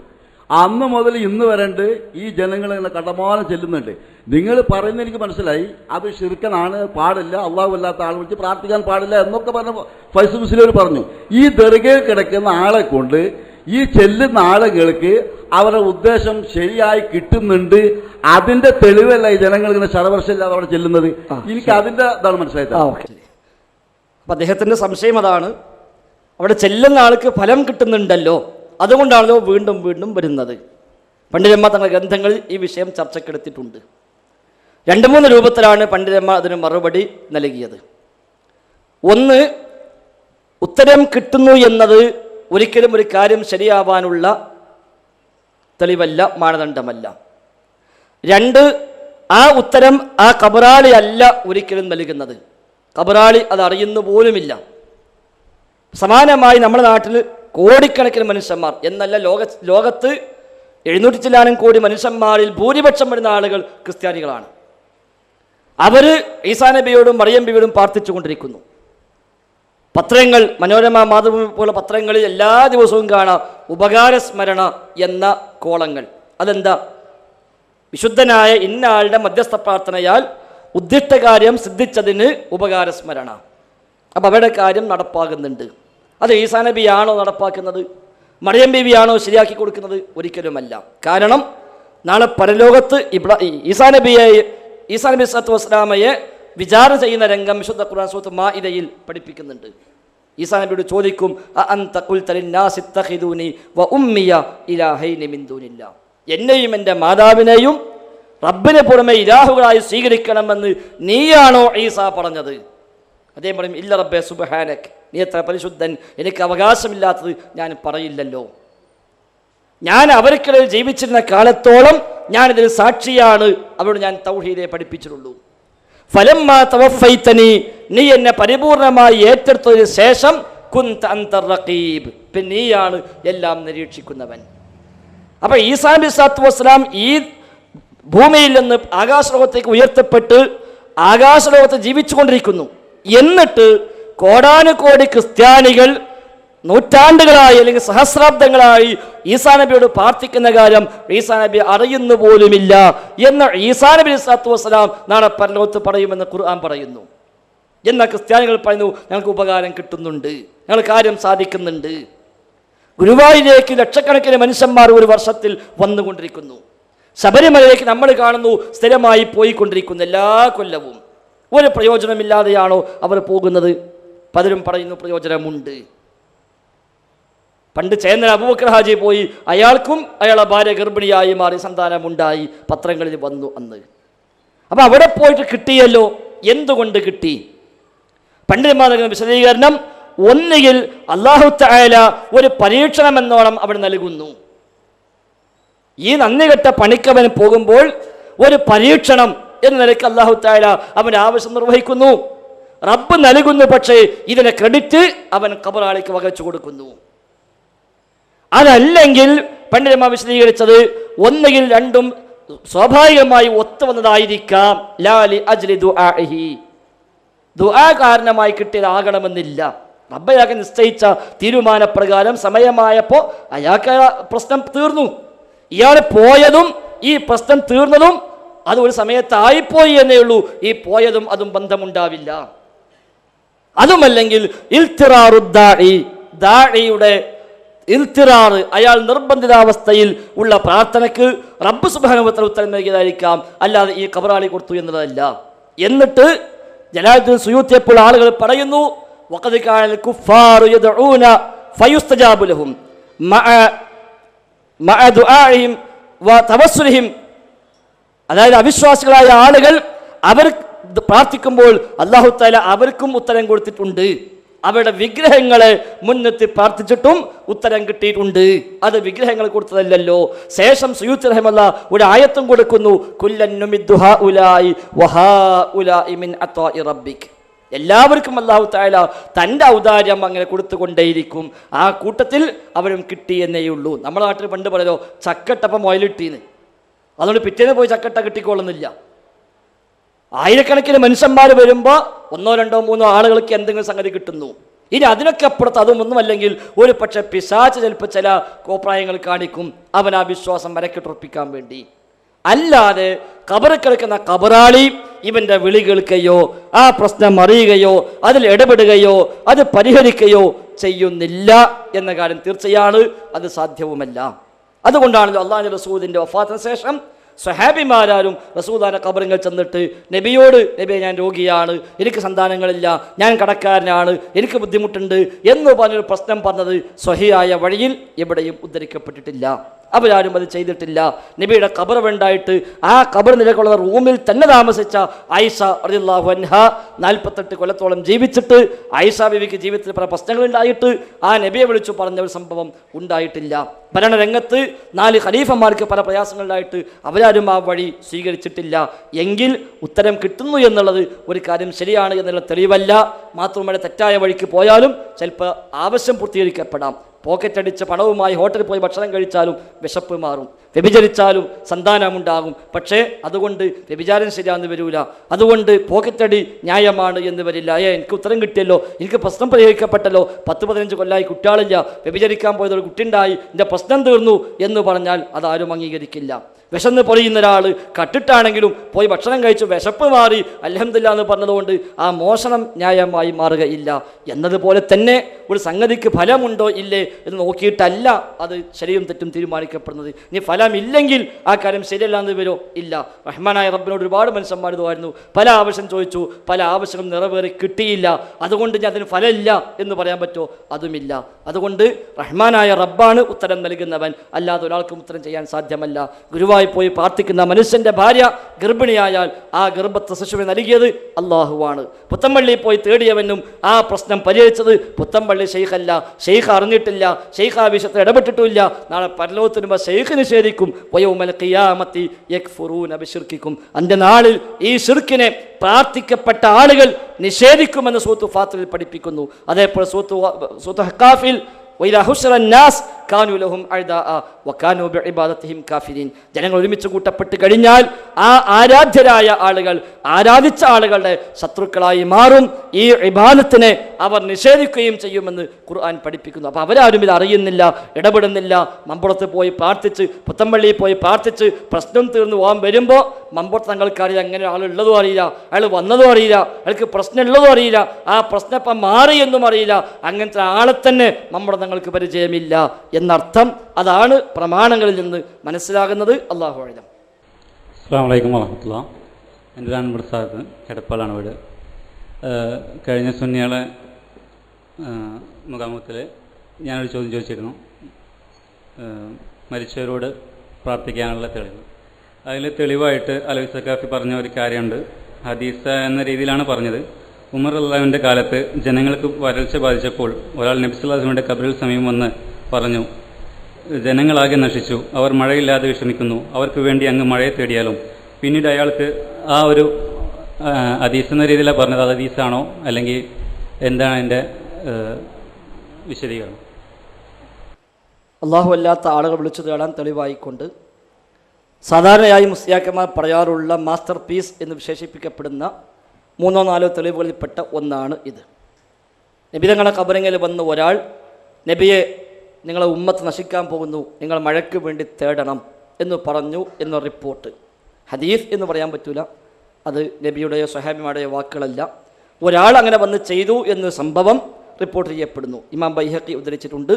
അന്ന് മുതൽ ഇന്ന് വരണ്ട് ഈ ജനങ്ങൾ ഇങ്ങനെ കടമാനം ചെല്ലുന്നുണ്ട്. നിങ്ങൾ പറയുന്നത് എനിക്ക് മനസ്സിലായി, അത് ശിർക്കനാണ്, പാടില്ല, അള്ളാഹു അല്ലാത്ത ആൾ വിളിച്ച് പ്രാർത്ഥിക്കാൻ പാടില്ല എന്നൊക്കെ പറഞ്ഞ ഫൈസൽ മുസ്ലിയാർ പറഞ്ഞു. ഈ ദർഗയിൽ കിടക്കുന്ന ആളെ കൊണ്ട് ഈ ചെല്ലുന്ന ആളുകൾക്ക് അവരുടെ ഉദ്ദേശം ശരിയായി കിട്ടുന്നുണ്ട്. അതിന്റെ തെളിവല്ല ഈ ജനങ്ങൾ ഇങ്ങനെ ശരവർഷമില്ലാതെ അവിടെ ചെല്ലുന്നത്. എനിക്ക് അതിന്റെ ഇതാണ് മനസ്സിലായത്. അപ്പം അദ്ദേഹത്തിന്റെ സംശയം അതാണ്, അവിടെ ചെല്ലുന്ന ആൾക്ക് ഫലം കിട്ടുന്നുണ്ടല്ലോ, അതുകൊണ്ടാണല്ലോ വീണ്ടും വീണ്ടും വരുന്നത്. പണ്ഡിതന്മാർ തങ്ങളുടെ ഗ്രന്ഥങ്ങളിൽ ഈ വിഷയം ചർച്ചക്കെടുത്തിട്ടുണ്ട്. 2-3 രൂപത്തിലാണ് പണ്ഡിതന്മാർ അതിന് മറുപടി നൽകിയത്. ഒന്ന്, ഉത്തരം കിട്ടുന്നു എന്നത് ഒരിക്കലും ഒരു കാര്യം ശരിയാവാനുള്ള തെളിവല്ല, മാനദണ്ഡമല്ല. 2, ആ ഉത്തരം ആ ഖബറാളി അല്ല ഒരിക്കലും നൽകുന്നത്, ഖബറാളി അത് അറിയുന്നു പോലുമില്ല. സമാനമായി നമ്മുടെ നാട്ടിൽ കോടിക്കണക്കിന് മനുഷ്യന്മാർ എന്നല്ല, ലോകത്ത് 700 ചില്ലാനും കോടി മനുഷ്യന്മാരിൽ ഭൂരിപക്ഷം വരുന്ന ആളുകൾ ക്രിസ്ത്യാനികളാണ്. അവർ ഈസാ നബിയോടും മറിയം ബിയോടും പ്രാർത്ഥിച്ചുകൊണ്ടിരിക്കുന്നു. പത്രങ്ങൾ, മനോരമ, മാതൃഭൂമി പോലുള്ള പത്രങ്ങളിൽ എല്ലാ ദിവസവും കാണാം ഉപകാരസ്മരണ എന്ന കോളങ്ങൾ. അതെന്താ? വിശുദ്ധനായ ഇന്ന ആളുടെ മധ്യസ്ഥ പ്രാർത്ഥനയാൽ ഉദ്ദിഷ്ട കാര്യം സിദ്ധിച്ചതിന് ഉപകാരസ്മരണ. അപ്പം അവരുടെ കാര്യം നടപ്പാകുന്നുണ്ട്. അത് ഈസാ നബിയാണോ നടപ്പാക്കുന്നത്? മറിയം ബീവിയാണോ ശരിയാക്കി കൊടുക്കുന്നത്? ഒരിക്കലുമല്ല. കാരണം നാളെ പരലോകത്ത് ഈസാ നബി സ്വല്ലല്ലാഹു വസ്സലാമയെ വിചാരണ ചെയ്യുന്ന രംഗം വിശുദ്ധ ഖുർആൻ സൂറത്ത് മാഇദയിൽ പഠിപ്പിക്കുന്നുണ്ട്. ഈസാ നബിയോട് ചോദിക്കും, അഅൻത ഖുൽത ലിന്നാസി ഇത്തഖിദൂനി വ ഉമ്മിയ ഇലാഹൈനി മിൻ ദൂനില്ലാഹ്, എന്നെയും എൻ്റെ മാതാവിനെയും റബ്ബിനെ പുറമെ ഇലാഹുകളായി സ്വീകരിക്കണമെന്ന് നീയാണോ ഈസാ പറഞ്ഞത്? അദ്ദേഹം പറയും, ഇല്ല റബ്ബേ സുബ്ഹാനക്, നീ എത്ര പരിശുദ്ധൻ, എനിക്ക് അവകാശമില്ലാത്തത് ഞാൻ പറയില്ലല്ലോ. ഞാൻ അവർക്കിടയിൽ ജീവിച്ചിരുന്ന കാലത്തോളം ഞാനിതിൽ സാക്ഷിയാണ്. അവരോട് ഞാൻ തൗഹീദെ പഠിപ്പിച്ചിട്ടുള്ളൂ. ഫലമ്മാ തവഫൈതനി, നീ എന്നെ പരിപൂർണമായി ഏറ്റെടുത്തതിന് ശേഷം കുന്ത അൻത റഖീബ്, പിന്നെ നീയാണ് എല്ലാം നിരീക്ഷിക്കുന്നവൻ. അപ്പൊ ഈസാ നബി സ്വല്ലല്ലാഹു അലൈഹി വസല്ലം ഈ ഭൂമിയിൽ നിന്ന് ആകാശലോകത്തേക്ക് ഉയർത്തപ്പെട്ട് ആകാശലോകത്ത് ജീവിച്ചു കൊണ്ടിരിക്കുന്നു. എന്നിട്ട് കോടാനുകോടി ക്രിസ്ത്യാനികൾ നൂറ്റാണ്ടുകളായി അല്ലെങ്കിൽ സഹസ്രാബ്ദങ്ങളായി ഈസാ നബിയോട് പ്രാർത്ഥിക്കുന്ന കാര്യം ഈസാ നബി അറിയുന്നു പോലുമില്ല എന്ന് ഈസാ നബി സ്വല്ലല്ലാഹു അലൈഹി വസല്ലം നാളെ പരലോകത്ത് പറയുമെന്ന് ഖുർആൻ പറയുന്നു. എന്നാൽ ക്രിസ്ത്യാനികൾ പറയുന്നു ഞങ്ങൾക്ക് ഉപകാരം കിട്ടുന്നുണ്ട്, ഞങ്ങൾ കാര്യം സാധിക്കുന്നുണ്ട്. ഗുരുവായൂരിലേക്ക് ലക്ഷക്കണക്കിന് മനുഷ്യന്മാർ ഒരു വർഷത്തിൽ വന്നുകൊണ്ടിരിക്കുന്നു. ശബരിമലയിലേക്ക് നമ്മൾ കാണുന്നു സ്ഥിരമായി പോയിക്കൊണ്ടിരിക്കുന്നു എല്ലാ കൊല്ലവും. ഒരു പ്രയോജനമില്ലാതെയാണോ അവർ പോകുന്നത്? പലരും പറയുന്നു പ്രയോജനമുണ്ട്. പണ്ട് ചേന്നൻ അബൂബക്കർ ഹാജി പോയി, അയാൾക്കും അയാളെ ഭാര്യ ഗർഭിണിയായി മാറി, സന്താനമുണ്ടായി, പത്രങ്ങളിൽ വന്നു അന്ന്. അപ്പം അവിടെ പോയിട്ട് കിട്ടിയല്ലോ. എന്തുകൊണ്ട് കിട്ടി? പണ്ഡിതന്മാർ നൽകുന്ന വിശദീകരണം, ഒന്നുകിൽ അല്ലാഹു തആല ഒരു പരീക്ഷണം എന്നോണം അവിടെ നൽകുന്നു. ഈ നന്ദികെട്ട പണിക്കവൻ പോകുമ്പോൾ ഒരു പരീക്ഷണം എന്ന നിലയ്ക്ക് അല്ലാഹു തആല അവൻ്റെ ആവശ്യം നിർവഹിക്കുന്നു. റബ്ബ് നൽകുന്നു, പക്ഷേ ഇതിനെ ക്രെഡിറ്റ് അവൻ ഖബറാളിക്ക് വകച്ചു കൊടുക്കുന്നു. അതല്ലെങ്കിൽ പണ്ഡിതന്മാർ വിശദീകരിച്ചത്, ഒന്നുകിൽ രണ്ടും സ്വാഭാവികമായി ഒത്തുവന്നതായിരിക്കാം. ലാലി അജ്ലി ദുആഇഹി, ദുആ കാരണമായി കിട്ടിയതാകണമെന്നില്ല. റബ്ബ് അയാൾക്ക് നിശ്ചയിച്ച തീരുമാനപ്രകാരം സമയമായപ്പോൾ അയാൾക്ക് പ്രശ്നം തീർന്നു. ഇയാൾ പോയതും ഈ പ്രശ്നം തീർന്നതും അത് ഒരു സമയത്തായിപ്പോയി എന്നേ ഉള്ളൂ. ഈ പോയതും അതും ബന്ധമുണ്ടാവില്ല. അതുമല്ലെങ്കിൽ ദാഇയുടെ ഇൽത്തിറാർ, അയാൾ നിർബന്ധിതാവസ്ഥയിൽ ഉള്ള പ്രാർത്ഥനയ്ക്ക് റബ്ബ് സുബ്ഹാനഹു വ തആല ഉത്തരം നൽകിയതായിരിക്കാം, അല്ലാതെ ഈ ഖബറാളി കൊടുത്തു എന്നതല്ല. എന്നിട്ട് ജലാലുദ്ദീൻ സുയൂത്തി എപ്പോൾ ആളുകൾ പറയുന്നു, വഖദ് കാനൽ കുഫാറു യദ്ഊന ഫയുസ്തജാബു ലഹും മഅ ദുആഇഹിം വ തവസ്സുലിഹിം, അതായത് അവിശ്വാസികളായ ആളുകൾ അവർ പ്രാർത്ഥിക്കുമ്പോൾ അല്ലാഹു തആല അവർക്കും ഉത്തരം കൊടുത്തിട്ടുണ്ട്. അവരുടെ വിഗ്രഹങ്ങളെ മുൻനിർത്തി പ്രാർത്ഥിച്ചിട്ടും ഉത്തരം കിട്ടിയിട്ടുണ്ട്. അത് വിഗ്രഹങ്ങൾ കൊടുത്തതല്ലല്ലോ. ശേഷം സുയൂത്തി റഹിമഹുല്ലാ ഒരു ആയത്തും കൊടുക്കുന്നു, കുല്ലൻ നുമിദ്ദു ഹഉലാഇ വഹഉലാഇ മിൻ അത്വാഇ റബ്ബിക്. എല്ലാവർക്കും അല്ലാഹു തആല തൻ്റെ ഔദാര്യം അങ്ങനെ കൊടുത്തുകൊണ്ടേയിരിക്കും. ആ കൂട്ടത്തിൽ അവരും കിട്ടി എന്നേയുള്ളൂ. നമ്മുടെ നാട്ടിൽ പണ്ട് പറയലോ ചക്കട്ടപ്പം മുയലിട്ടീന്ന്, അതുകൊണ്ട് പിറ്റേന്ന് പോയി ചക്കട്ട കിട്ടിക്കൊള്ളുന്നില്ല. ആയിരക്കണക്കിന് മനുഷ്യന്മാർ വരുമ്പോൾ ഒന്നോ രണ്ടോ മൂന്നോ ആളുകൾക്ക് എന്തെങ്കിലും സംഗതി കിട്ടുന്നു. ഇനി അതിനൊക്കെ അപ്പുറത്ത് അതൊന്നുമല്ലെങ്കിൽ ഒരു പക്ഷേ പിശാച് ചിലപ്പോൾ ചില കോപ്രായങ്ങൾ കാണിക്കും, അവൻ ആ വിശ്വാസം വരക്കിട്ടുറപ്പിക്കാൻ വേണ്ടി. അല്ലാതെ ഖബറിൽ കിടക്കുന്ന ഖബറാളി ഇവൻ്റെ വിളി കേൾക്കുകയോ ആ പ്രശ്നം അറിയുകയോ അതിൽ ഇടപെടുകയോ അത് പരിഹരിക്കുകയോ ചെയ്യുന്നില്ല എന്ന കാര്യം തീർച്ചയാണ്, അത് സാധ്യവുമല്ല. അതുകൊണ്ടാണല്ലോ അല്ലാഹുവിൻ്റെ റസൂലിൻ്റെ വഫാത്തിന് ശേഷം സ്വഹാബിമാരും റസൂലുള്ളാഹിന്റെ ഖബറിൽ ചെന്നിട്ട് നബിയോട്, നബിയെ ഞാൻ രോഗിയാണ്, എനിക്ക് സന്താനങ്ങളില്ല, ഞാൻ കടക്കാരനാണ്, എനിക്ക് ബുദ്ധിമുട്ടുണ്ട് എന്ന് പറഞ്ഞൊരു പ്രശ്നം പറഞ്ഞത് സ്വഹിയായ വഴിയിൽ എവിടെയും ഉദ്ധരിക്കപ്പെട്ടിട്ടില്ല. അവരാരും അത് ചെയ്തിട്ടില്ല. നബിയുടെ ഖബർ ഉണ്ടായിട്ട് ആ ഖബർ നിലകൊള്ളുന്ന റൂമിൽ തന്നെ താമസിച്ച ആയിഷ റളിയല്ലാഹു അൻഹ 48 കൊല്ലത്തോളം ജീവിച്ചിട്ട് ആയിഷ ബീവിക്ക് ജീവിതത്തിൽ പല പ്രശ്നങ്ങളുണ്ടായിട്ട് ആ നബിയെ വിളിച്ചു പറഞ്ഞ ഒരു സംഭവം ഉണ്ടായിട്ടില്ല. ഭരണരംഗത്ത് 4 ഖലീഫമാർക്ക് പല പ്രയാസങ്ങളുണ്ടായിട്ട് അവരാരും ആ വഴി സ്വീകരിച്ചിട്ടില്ല. എങ്കിൽ ഉത്തരം കിട്ടുന്നു എന്നുള്ളത് ഒരു കാര്യം ശരിയാണ് എന്നുള്ള തെളിവല്ല. മാത്രമല്ല തെറ്റായ വഴിക്ക് പോയാലും ചിലപ്പോൾ ആവശ്യം പൂർത്തീകരിക്കപ്പെടാം. പോക്കറ്റ് അടിച്ച പണവുമായി ഹോട്ടലിൽ പോയി ഭക്ഷണം കഴിച്ചാലും വിശപ്പ് മാറും, വ്യഭിചരിച്ചാലും സന്താനമുണ്ടാകും. പക്ഷേ അതുകൊണ്ട് വ്യഭിചാരം ശരിയാന്ന് വരില്ല, അതുകൊണ്ട് പോക്കറ്റടി ന്യായമാണ് എന്ന് വരില്ല. എനിക്ക് ഉത്തരം കിട്ടിയല്ലോ, എനിക്ക് പ്രശ്നം പരിഹരിക്കപ്പെട്ടല്ലോ, 10-15 കൊല്ലമായി കുട്ടികളില്ല, വ്യഭിചരിക്കാൻ പോയതൊരു കുട്ടിയുണ്ടായി, എൻ്റെ പ്രശ്നം തീർന്നു എന്ന് പറഞ്ഞാൽ അതാരും അംഗീകരിക്കില്ല. വിശന്ന് പൊളിയുന്ന ഒരാൾ കട്ടിട്ടാണെങ്കിലും പോയി ഭക്ഷണം കഴിച്ചു വിശപ്പ് മാറി അൽഹംദുലില്ലാഹ് എന്ന് പറഞ്ഞതുകൊണ്ട് ആ മോഷണം ന്യായമായി മാറുകയില്ല. എന്നതുപോലെ തന്നെ ഒരു സംഗതിക്ക് ഫലമുണ്ടോ ഇല്ലേ എന്ന് നോക്കിയിട്ടല്ല അത് ശരിയും തെറ്റും തീരുമാനിക്കപ്പെടുന്നത്. ഇനി ഫലമില്ലെങ്കിൽ ആ കാര്യം ശരിയല്ല എന്ന് വരോ? ഇല്ല. റഹ്മാനായ റബ്ബിനോട് ഒരുപാട് മനുഷ്യന്മാർ ഇതുമായിരുന്നു, പല ആവശ്യം ചോദിച്ചു, പല ആവശ്യങ്ങളും നിറവേറി കിട്ടിയില്ല, അതുകൊണ്ട് ഞാൻ അതിന് ഫലമില്ല എന്ന് പറയാൻ പറ്റുമോ? അതുമില്ല. അതുകൊണ്ട് റഹ്മാനായ റബ്ബാണ് ഉത്തരം നൽകുന്നവൻ, അല്ലാതെ ഒരാൾക്കും ഉത്തരം ചെയ്യാൻ സാധ്യമല്ല. ഗുരുവായി പോയി പ്രാർത്ഥിക്കുന്ന മനുഷ്യൻ്റെ ഭാര്യ ഗർഭിണിയായാൽ ആ ഗർഭത്തെ ശിശുവിനെ നൽകിയത് അള്ളാഹുവാണ്. പുത്തമ്പള്ളിയിൽ പോയി തേടിയവനും ആ പ്രശ്നം പരിഹരിച്ചത് പുത്തമ്പള്ളി ഷെയ്ഖല്ല. ഷെയ്ഖ് അറിഞ്ഞിട്ടില്ല, ഷെയ്ഖ് ആ വിഷയത്തിൽ ഇടപെട്ടിട്ടില്ല. നാളെ പരലോകത്തിന് മുമ്പ് ഷെയ്ഖ് നിഷേധിക്കും. വയൗമൽ ഖിയാമത്തി യക്ഫുറൂന ബിശിർക്കിക്കും. അന്ത്യനാളിൽ ഈ ശിർക്കിനെ പ്രാർത്ഥിക്കപ്പെട്ട ആളുകൾ നിഷേധിക്കുമെന്ന് സൂറത്ത് ഫാത്തിറിൽ പഠിപ്പിക്കുന്നു. അതേപോലെ സൂറത്ത് ഹഖാഫിൽ വഇദാ ഹുശിറ الناس കാനൂ ലഹും അഅദാഅ വകാനൂ ബിഇബാദതിഹിം കാഫിരീൻ. ജനങ്ങൾ ഒരുമിച്ച് കൂട്ടപ്പെട്ട് കഴിഞ്ഞാൽ ആ ആരാധ്യരായ ആളുകൾ, ആരാധിച്ച ആളുകളുടെ ശത്രുക്കളായി മാറും. ഈ ഇബാദത്തിനെ അവർ നിഷേധിക്കുകയും ചെയ്യുമെന്ന് ഖുർആൻ പഠിപ്പിക്കുന്നു. അപ്പോൾ അവരാരും ഇത് അറിയുന്നില്ല, ഇടപെടുന്നില്ല. മമ്പുറത്ത് പോയി പ്രാർത്ഥിച്ച്, പുത്തമ്പള്ളിയിൽ പോയി പ്രാർത്ഥിച്ച് പ്രശ്നം തീർന്നു പോകാൻ വരുമ്പോൾ മമ്പുറത്ത് തങ്ങൾക്കറിയില്ല, അങ്ങനെ ആളുള്ളതും അറിയില്ല, അയാൾ വന്നതും അറിയില്ല, അയാൾക്ക് പ്രശ്നമുള്ളതും അറിയില്ല, ആ പ്രശ്നം ഇപ്പം മാറി എന്നും അറിയില്ല. അങ്ങനത്തെ ആളെ തന്നെ നമ്മുടെ തങ്ങൾക്ക് പരിചയമില്ല എന്നർത്ഥം. അതാണ് പ്രമാണങ്ങളിൽ നിന്ന് മനസ്സിലാകുന്നത്. അല്ലാഹു അഅലം. അസ്സലാമു അലൈക്കും വറഹ്മത്തുള്ളാഹി. എൻ്റെ പേര് അൻവർ സാദ്, കിടപ്പാലാണ് വീട്. കഴിഞ്ഞ സുന്നികളെ മുഖാമുഖത്തിൽ ഞാനൊരു ചോദ്യം ചോദിച്ചിരുന്നു, മരിച്ചവരോട് പ്രാർത്ഥിക്കാനുള്ള തെളിവ്. അതിൽ തെളിവായിട്ട് അലവി സക്കാഫി പറഞ്ഞ ഒരു കാര്യമുണ്ട്. ഹദീസ എന്ന രീതിയിലാണ് പറഞ്ഞത്. ഉമർ അള്ളാഹുവിൻ്റെ കാലത്ത് ജനങ്ങൾക്ക് വരൾച്ച ബാധിച്ചപ്പോൾ ഒരാൾ നബി സല്ലല്ലാഹു അലൈഹി വസല്ലമയുടെ ഖബറിൽ സമീപം വന്ന് പറഞ്ഞു, ജനങ്ങളാകെ നശിച്ചു, അവർ മഴയില്ലാതെ വിഷമിക്കുന്നു, അവർക്ക് വേണ്ടി അങ്ങ് മഴയെ തേടിയാലും. പിന്നീട് അയാൾക്ക് ആ ഒരു ഹദീസ് എന്ന രീതിയിലാണ് പറഞ്ഞത്. അത് ഹദീസാണോ അല്ലെങ്കിൽ എന്താണ് അതിൻ്റെ വിശദീകരണം? അള്ളാഹു അല്ലാത്ത ആളുകൾ വിളിച്ചു തേടാൻ തെളിവായിക്കൊണ്ട് സാധാരണയായി മുസ്ലിയാക്കന്മാർ പറയാറുള്ള മാസ്റ്റർ പീസ് എന്ന് വിശേഷിപ്പിക്കപ്പെടുന്ന 3-4 തെളിവുകളിൽപ്പെട്ട ഒന്നാണ് ഇത്. നബി തങ്ങളുടെ ഖബറിൽ വന്ന് ഒരാൾ, നബിയെ നിങ്ങളെ ഉമ്മത്ത് നശിക്കാൻ പോകുന്നു, നിങ്ങൾ മഴയ്ക്ക് വേണ്ടി തേടണം എന്ന് പറഞ്ഞു എന്ന റിപ്പോർട്ട്. ഹദീസ് എന്ന് പറയാൻ പറ്റൂല, അത് നബിയുടെയോ സ്വഹാബിമാരുടെയോ വാക്കുകളല്ല. ഒരാൾ അങ്ങനെ വന്ന് ചെയ്തു എന്ന സംഭവം റിപ്പോർട്ട് ചെയ്യപ്പെടുന്നു. ഇമാം ബൈഹഖി ഉദ്ധരിച്ചിട്ടുണ്ട്,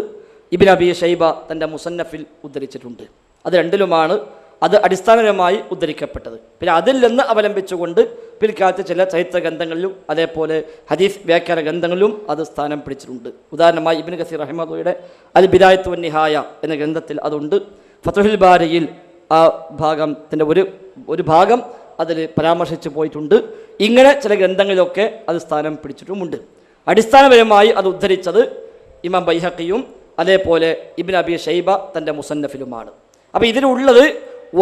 ഇബ്നു അബീ ഷൈബ തൻ്റെ മുസന്നഫിൽ ഉദ്ധരിച്ചിട്ടുണ്ട്. അത് രണ്ടിലുമാണ് അത് അടിസ്ഥാനപരമായി ഉദ്ധരിക്കപ്പെട്ടത്. പിന്നെ അതിൽ നിന്ന് അവലംബിച്ചുകൊണ്ട് പിൽക്കാലത്ത് ചില ചരിത്ര ഗ്രന്ഥങ്ങളിലും അതേപോലെ ഹദീസ് വ്യാഖ്യാന ഗ്രന്ഥങ്ങളിലും അത് സ്ഥാനം പിടിച്ചിട്ടുണ്ട്. ഉദാഹരണമായി ഇബ്നു കസീർ റഹിമഹുള്ളയുടെ അൽ ബിദായത്ത് വൻ നിഹായ എന്ന ഗ്രന്ഥത്തിൽ അതുണ്ട്. ഫതുഹുൽ ബാരിയിൽ ആ ഭാഗത്തിൻ്റെ ഒരു ഭാഗം അതിൽ പരാമർശിച്ചു പോയിട്ടുണ്ട്. ഇങ്ങനെ ചില ഗ്രന്ഥങ്ങളിലൊക്കെ അത് സ്ഥാനം പിടിച്ചിട്ടുമുണ്ട്. അടിസ്ഥാനപരമായി അത് ഉദ്ധരിച്ചത് ഇമാം ബൈഹഖിയും അതേപോലെ ഇബ്നു അബീ ഷൈബ തൻ്റെ മുസന്നഫിലുമാണ്. അപ്പോൾ ഇതിലുള്ളത്,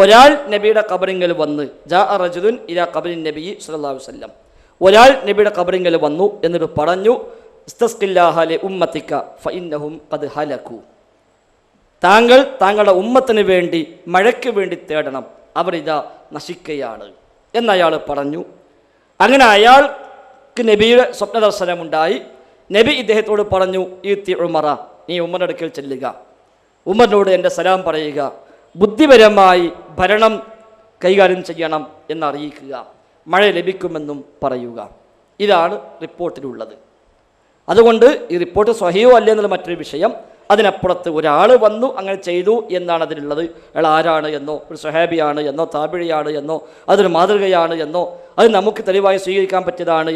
ഒരാൾ നബിയുടെ ഖബറിങ്കൽ വന്ന് ജാഅ റജുലുൻ ഇലാ ഖബറിൻ നബി സല്ലല്ലാഹു അലൈഹി വസല്ലം, ഒരാൾ നബിയുടെ ഖബറിങ്കൽ വന്നു എന്നിട്ട് പറഞ്ഞു, ഇസ്തസ്ഖില്ലാഹ ലി ഉമ്മതിക ഫഇന്നഹും ഖദ് ഹലകു, താങ്കൾ താങ്കളുടെ ഉമ്മത്തിന് വേണ്ടി മഴയ്ക്ക് വേണ്ടി തേടണം, അവർ ഇതാ നശിക്കുകയാണ് എന്നയാൾ പറഞ്ഞു. അങ്ങനെ അയാൾക്ക് നബിയുടെ സ്വപ്നദർശനമുണ്ടായി. നബി ഇദ്ദേഹത്തോട് പറഞ്ഞു, ഈത്തി ഉമറ, നീ ഉമറിൻ്റെ അടുക്കൽ ചെല്ലുക, ഉമറിനോട് എൻ്റെ സലാം പറയുക, ബുദ്ധിപരമായി ഭരണം കൈകാര്യം ചെയ്യണം എന്നറിയിക്കുക, മഴ ലഭിക്കുമെന്നും പറയുക. ഇതാണ് റിപ്പോർട്ടിലുള്ളത്. അതുകൊണ്ട് ഈ റിപ്പോർട്ട് സ്വഹീഹോ അല്ലേ എന്നുള്ള മറ്റൊരു വിഷയം. അതിനപ്പുറത്ത് ഒരാൾ വന്നു അങ്ങനെ ചെയ്തു എന്നാണ് അതിലുള്ളത്. അയാൾ ആരാണ് എന്നോ, ഒരു സ്വഹാബിയാണ് എന്നോ, താബിഴിയാണ് എന്നോ, അതൊരു മാതൃകയാണ് എന്നോ, അത് നമുക്ക് തെളിവായി സ്വീകരിക്കാൻ പറ്റിയതാണ്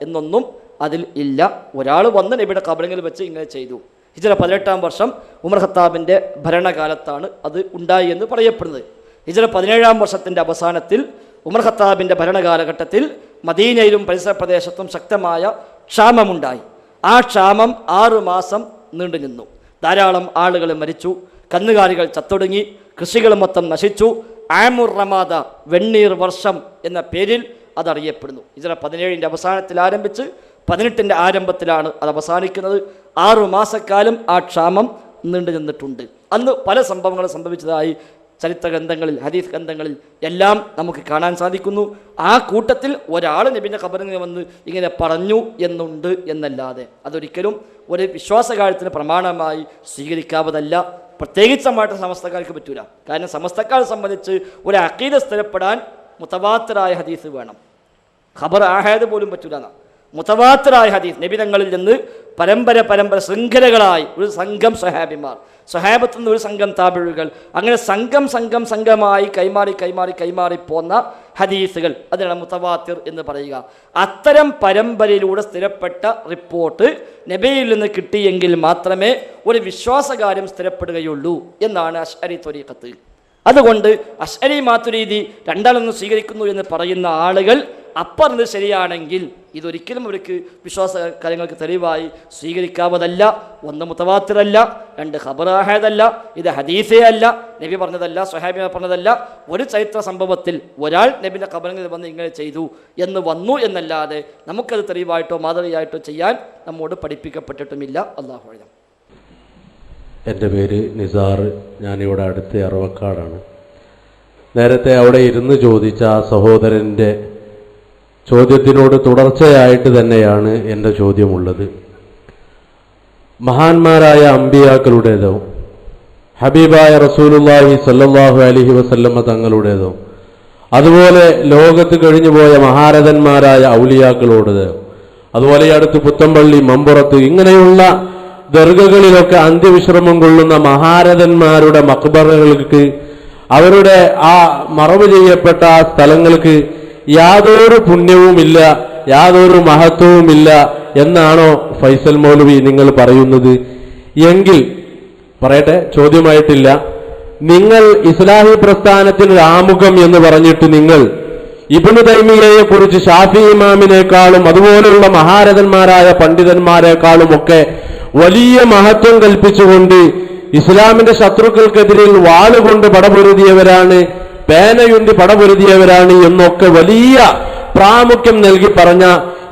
എന്നൊന്നും അതിൽ ഇല്ല. ഒരാൾ വന്ന് നബിയുടെ ഖബറിൽ വെച്ച് ഇങ്ങനെ ചെയ്തു. ഹിജ്റ 18-ാം വർഷം ഉമർ ഖത്താബിൻ്റെ ഭരണകാലത്താണ് അത് ഉണ്ടായി എന്ന് പറയപ്പെടുന്നത്. ഹിജ്റ 17-ാം വർഷത്തിൻ്റെ അവസാനത്തിൽ ഉമർ ഖത്താബിൻ്റെ ഭരണകാലഘട്ടത്തിൽ മദീനയിലും പരിസര പ്രദേശത്തും ശക്തമായ ക്ഷാമമുണ്ടായി. ആ ക്ഷാമം 6 മാസം നീണ്ടു നിന്നു. ധാരാളം ആളുകൾ മരിച്ചു, കന്നുകാലികൾ ചത്തൊടുങ്ങി, കൃഷികൾ മൊത്തം നശിച്ചു. ആമുർ റമാദ, വെണ്ണീർ വർഷം എന്ന പേരിൽ അതറിയപ്പെടുന്നു. ഹിജ്റ 17-ൻ്റെ അവസാനത്തിൽ ആരംഭിച്ച് 18-ൻ്റെ ആരംഭത്തിലാണ് അത് അവസാനിക്കുന്നത്. 6 മാസക്കാലം ആ ക്ഷാമം നീണ്ടു നിന്നിട്ടുണ്ട്. അന്ന് പല സംഭവങ്ങളും സംഭവിച്ചതായി ചരിത്ര ഗ്രന്ഥങ്ങളിൽ, ഹദീസ് ഗ്രന്ഥങ്ങളിൽ എല്ലാം നമുക്ക് കാണാൻ സാധിക്കുന്നു. ആ കൂട്ടത്തിൽ ഒരാൾ നബിൻ്റെ ഖബറിൽ വന്ന് ഇങ്ങനെ പറഞ്ഞു എന്നുണ്ട് എന്നല്ലാതെ അതൊരിക്കലും ഒരു വിശ്വാസകാര്യത്തിന് പ്രമാണമായി സ്വീകരിക്കാവതല്ല. പ്രത്യേകിച്ചമായിട്ട് സമസ്തക്കാർക്ക് പറ്റൂല. കാരണം സമസ്തക്കാരെ സംബന്ധിച്ച് ഒരു അഖീദ സ്ഥിരപ്പെടാൻ മുതവാത്തിറായ ഹദീസ് വേണം. ഖബർ ആഹാദ് പോലും പറ്റൂല. മുതവാത്തിറായ ഹദീസ്, നബി തങ്ങളിൽ നിന്ന് പരമ്പര ശൃംഖലകളായി ഒരു സംഘം സ്വഹാബിമാർ, സ്വഹാബത്തിൽ നിന്ന് ഒരു സംഘം താബിഴുകൾ, അങ്ങനെ സംഘമായി കൈമാറി പോന്ന ഹദീസുകൾ, അതിനാണ് മുതവാത്തിർ എന്ന് പറയുക. അത്തരം പരമ്പരയിലൂടെ സ്ഥിരപ്പെട്ട റിപ്പോർട്ട് നബിയിൽ നിന്ന് കിട്ടിയെങ്കിൽ മാത്രമേ ഒരു വിശ്വാസകാര്യം സ്ഥിരപ്പെടുകയുള്ളൂ എന്നാണ് അശ്അരി ത്വരീഖത്ത്. അതുകൊണ്ട് അശ്അരി മാതുരീദി രണ്ടാളൊന്നും സ്വീകരിക്കുന്നു എന്ന് പറയുന്ന ആളുകൾ അപ്പറഞ്ഞത് ശരിയാണെങ്കിൽ ഇതൊരിക്കലും അവർക്ക് വിശ്വാസ കാര്യങ്ങൾക്ക് തെളിവായി സ്വീകരിക്കാവതല്ല. ഒന്ന് മുതവാത്തിറല്ല, രണ്ട് ഖബറാഹദല്ല, ഇത് ഹദീസേ അല്ല, നബി പറഞ്ഞതല്ല, സ്വഹാബി പറഞ്ഞതല്ല. ഒരു ചരിത്ര സംഭവത്തിൽ ഒരാൾ നബിൻ്റെ ഖബറിൽ വന്ന് ഇങ്ങനെ ചെയ്തു എന്ന് വന്നു എന്നല്ലാതെ നമുക്കത് തെളിവായിട്ടോ മാതൃകയായിട്ടോ ചെയ്യാൻ നമ്മോട് പഠിപ്പിക്കപ്പെട്ടിട്ടുമില്ല. അല്ലാഹു അഅലം. എൻ്റെ പേര് നിസാർ, ഞാനിവിടെ അടുത്ത അറവക്കാടാണ്. നേരത്തെ അവിടെ ഇരുന്ന് ചോദിച്ച ആ സഹോദരൻ്റെ ചോദ്യത്തിനോട് തുടർച്ചയായിട്ട് തന്നെയാണ് എൻ്റെ ചോദ്യമുള്ളത്. മഹാന്മാരായ അമ്പിയാക്കളുടേതോ ഹബീബായ റസൂലുള്ളാഹി സ്വല്ലല്ലാഹു അലൈഹി വസല്ലമ തങ്ങളുടേതോ അതുപോലെ ലോകത്ത് കഴിഞ്ഞുപോയ മഹാരഥന്മാരായ ഔലിയാക്കളോടേതോ അതുപോലെ ഈ അടുത്ത് പുത്തമ്പള്ളി മമ്പുറത്ത് ഇങ്ങനെയുള്ള ദർഗകളിലൊക്കെ അന്ത്യവിശ്രമം കൊള്ളുന്ന മഹാരഥന്മാരുടെ മക്ബറകൾക്ക്, അവരുടെ ആ മറവ് ചെയ്യപ്പെട്ട ആ സ്ഥലങ്ങൾക്ക് യാതൊരു പുണ്യവുമില്ല, യാതൊരു മഹത്വവുമില്ല എന്നാണോ ഫൈസൽ മൗലവി നിങ്ങൾ പറയുന്നത്? എങ്കിൽ പറയട്ടെ, ചോദ്യമായിട്ടില്ല. നിങ്ങൾ ഇസ്ലാഹി പ്രസ്ഥാനത്തിന് ആമുഖം എന്ന് പറഞ്ഞിട്ട് നിങ്ങൾ ഇബ്നു തൈമിയ്യയെ കുറിച്ച് ഷാഫി ഇമാമിനേക്കാളും അതുപോലുള്ള മഹാരഥന്മാരായ പണ്ഡിതന്മാരെക്കാളും ഒക്കെ വലിയ മഹത്വം കൽപ്പിച്ചുകൊണ്ട് ഇസ്ലാമിന്റെ ശത്രുക്കൾക്കെതിരിൽ വാളുകൊണ്ട് പടപൊരുതിയവരാണ്, പേനയുണ്ടി പടപൊരുതിയവരാണ് എന്നൊക്കെ വലിയ പ്രാമുഖ്യം നൽകി പറഞ്ഞ